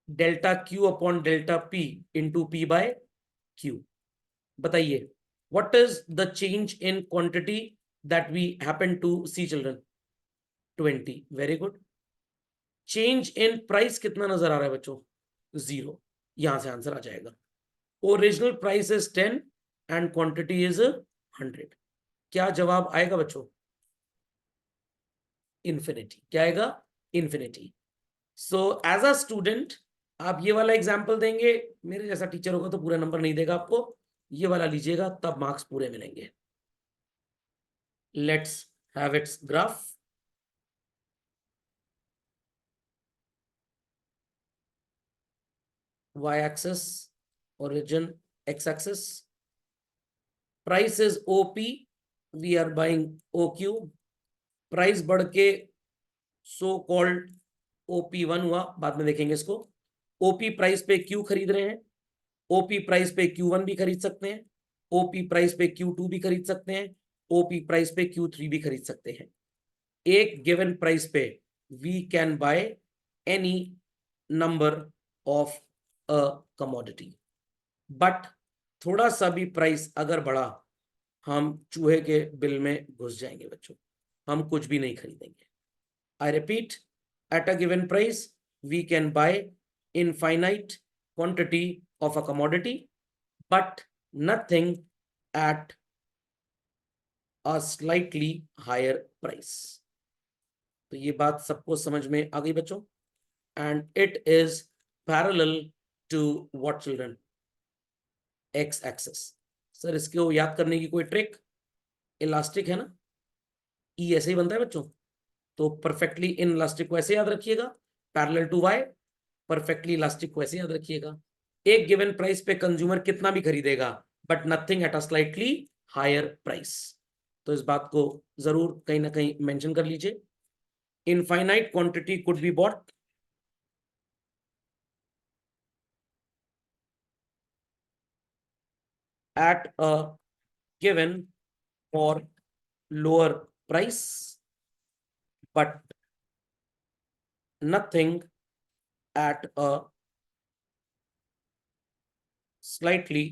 Delta Q upon delta P into P by Q. बताइए, what is the change in quantity that we happen to see children? 20। Very good. Change in price कितना नजर आ रहा है बच्चों? 0। यहां से आंसर आ जाएगा। Original price is 10 and quantity is 100। क्या जवाब आएगा बच्चों? इन्फिनिटी। क्या आएगा? Infinity. So as a student आप ये वाला एग्जाम्पल देंगे, मेरे जैसा टीचर होगा तो पूरा नंबर नहीं देगा आपको, ये वाला लीजिएगा तब मार्क्स पूरे मिलेंगे। Let's have it's graph. y axis origin, x axis price is OP, we are buying OQ। Price बढ़ के सो कॉल्ड OP1 हुआ, बाद में देखेंगे इसको। OP प्राइस पे Q खरीद रहे हैं, OP प्राइस पे Q1 भी खरीद सकते हैं, OP प्राइस पे Q2 भी खरीद सकते हैं, OP प्राइस पे Q3 भी खरीद सकते हैं। एक गिवन प्राइस पे we can buy any number of a commodity, but थोड़ा सा भी प्राइस अगर बढ़ा, हम चूहे के बिल में घुस जाएंगे बच्चों, हम कुछ भी नहीं खरीदेंगे। I repeat, at a given price we can buy infinite quantity of a commodity, but nothing at a slightly higher price. तो ये बात सबको समझ में आ गई बच्चों? And it is parallel to what children? X axis. Sir इसको याद करने की कोई ट्रिक? इलास्टिक है ना, ई ऐसे ही बनता है बच्चों, तो परफेक्टली इन इलास्टिक को ऐसे याद रखिएगा, parallel to Y, perfectly elastic को ऐसे याद रखिएगा। एक गिवन प्राइस पे कंज्यूमर कितना भी खरीदेगा, but nothing at a slightly higher price. तो इस बात को जरूर कहीं ना कहीं मेंशन कर लीजिए। Infinite quantity could be bought at a given or lower price, but nothing at a slightly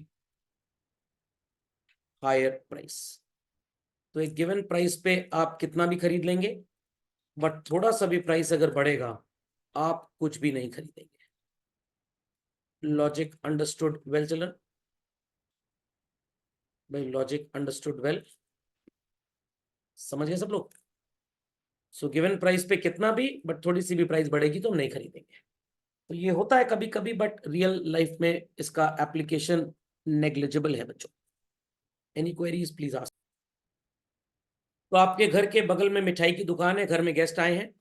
higher price। तो एक गिवन प्राइस पे आप कितना भी खरीद लेंगे, बट थोड़ा सा भी प्राइस अगर बढ़ेगा, आप कुछ भी नहीं खरीदेंगे। Logic understood well children? भाई लॉजिक अंडरस्टूड वेल? समझ गए सब लोग? सो गिवन प्राइस पे कितना भी, बट थोड़ी सी भी प्राइस बढ़ेगी तो हम नहीं खरीदेंगे। तो ये होता है कभी कभी, बट रियल लाइफ में इसका एप्लीकेशन नेग्लिजिबल है बच्चों। Any queries please ask. तो आपके घर के बगल में मिठाई की दुकान है, घर में गेस्ट आए हैं,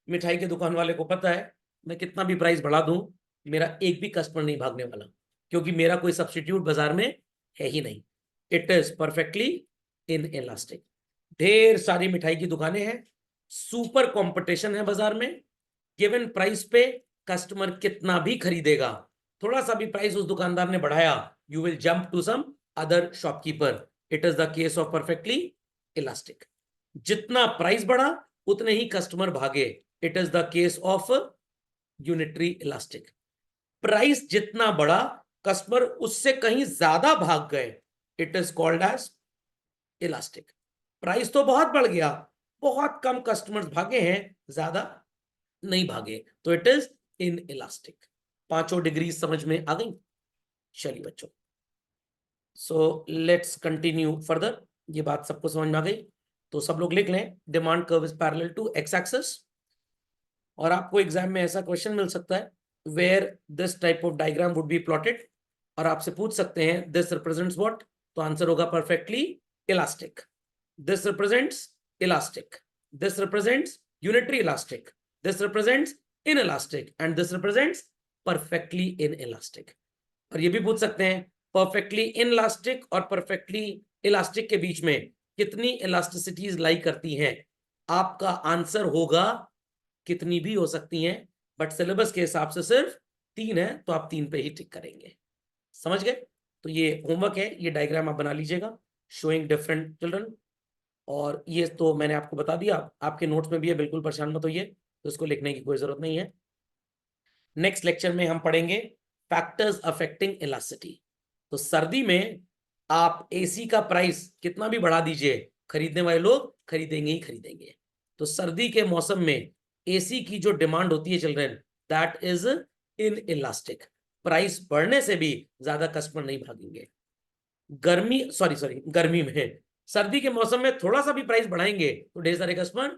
मिठाई के दुकान वाले को पता है मैं कितना भी प्राइस बढ़ा दूं, मेरा एक भी कस्टमर नहीं भागने वाला, क्योंकि मेरा कोई सब्स्टिट्यूट बाजार में है ही नहीं। It is perfectly in elastic. ढेर सारी मिठाई की दुकानें हैं, सुपर कंपटीशन है बाजार में, गिवन प्राइस पे कस्टमर कितना भी खरीदेगा थोड़ा सा भी प्राइस उस दुकानदार ने बढ़ाया, you will jump to some other shopkeeper. It is the case of perfectly elastic. जितना प्राइस बढ़ा उतने ही कस्टमर भागे. It is the case of unitary elastic. Price जितना बढ़ा कस्टमर उससे कहीं ज्यादा भाग गए. It is called as elastic. Price तो बहुत बढ़ गया, बहुत कम कस्टमर्स भागे हैं, ज्यादा नहीं भागे, तो इट इज इन इलास्टिक. पांचों डिग्री समझ में आ गई. चलिए बच्चों, सो लेट्स कंटिन्यू फर्दर. ये बात सबको समझ में आ गई तो सब लोग लिख लें, demand curve is parallel to X axis. और आपको एग्जाम में ऐसा क्वेश्चन मिल सकता है where this type of diagram would be plotted, और आपसे पूछ सकते हैं दिस रिप्रेजेंट्स व्हाट, तो आंसर होगा perfectly elastic. This represents elastic, this represents unitary elastic, this represents inelastic, and this represents perfectly inelastic. और ये भी पूछ सकते हैं परफेक्टली इन इलास्टिक और परफेक्टली इलास्टिक के बीच में कितनी इलास्टिसिटीज लाई करती हैं. आपका आंसर होगा कितनी भी हो सकती हैं, बट सिलेबस के हिसाब से सिर्फ 3 है, तो आप 3 पे ही टिक करेंगे. समझ गए. तो ये होमवर्क है, ये डायग्राम आप बना लीजिएगा शोइंग डिफरेंट चिल्ड्रन. और ये तो मैंने आपको बता दिया, आपके नोट्स में भी है, बिल्कुल परेशान मत होइए, तो इसको लिखने की कोई जरूरत नहीं है. नेक्स्ट लेक्चर में हम पढ़ेंगे फैक्टर्स अफेक्टिंग इलास्टिसिटी. तो सर्दी में आप एसी का प्राइस कितना भी बढ़ा दीजिए, खरीदने वाले लोग खरीदेंगे ही खरीदेंगे. तो सर्दी के मौसम में एसी की जो डिमांड होती है children, that is inelastic. Price बढ़ने से भी ज्यादा कस्टमर नहीं भागेंगे. गर्मी में, सर्दी के मौसम में थोड़ा सा भी प्राइस बढ़ाएंगे तो ढेर सारे कस्टमर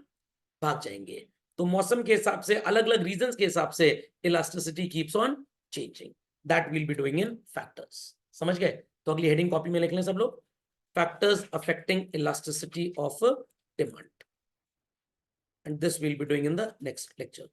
भाग जाएंगे. तो मौसम के हिसाब से, अलग अलग रीजंस के हिसाब से elasticity keeps on changing. That will be doing in factors. समझ गए. तो अगली हेडिंग कॉपी में लिख लें सब लोग, factors affecting elasticity of demand, and this we'll be doing in the next lecture.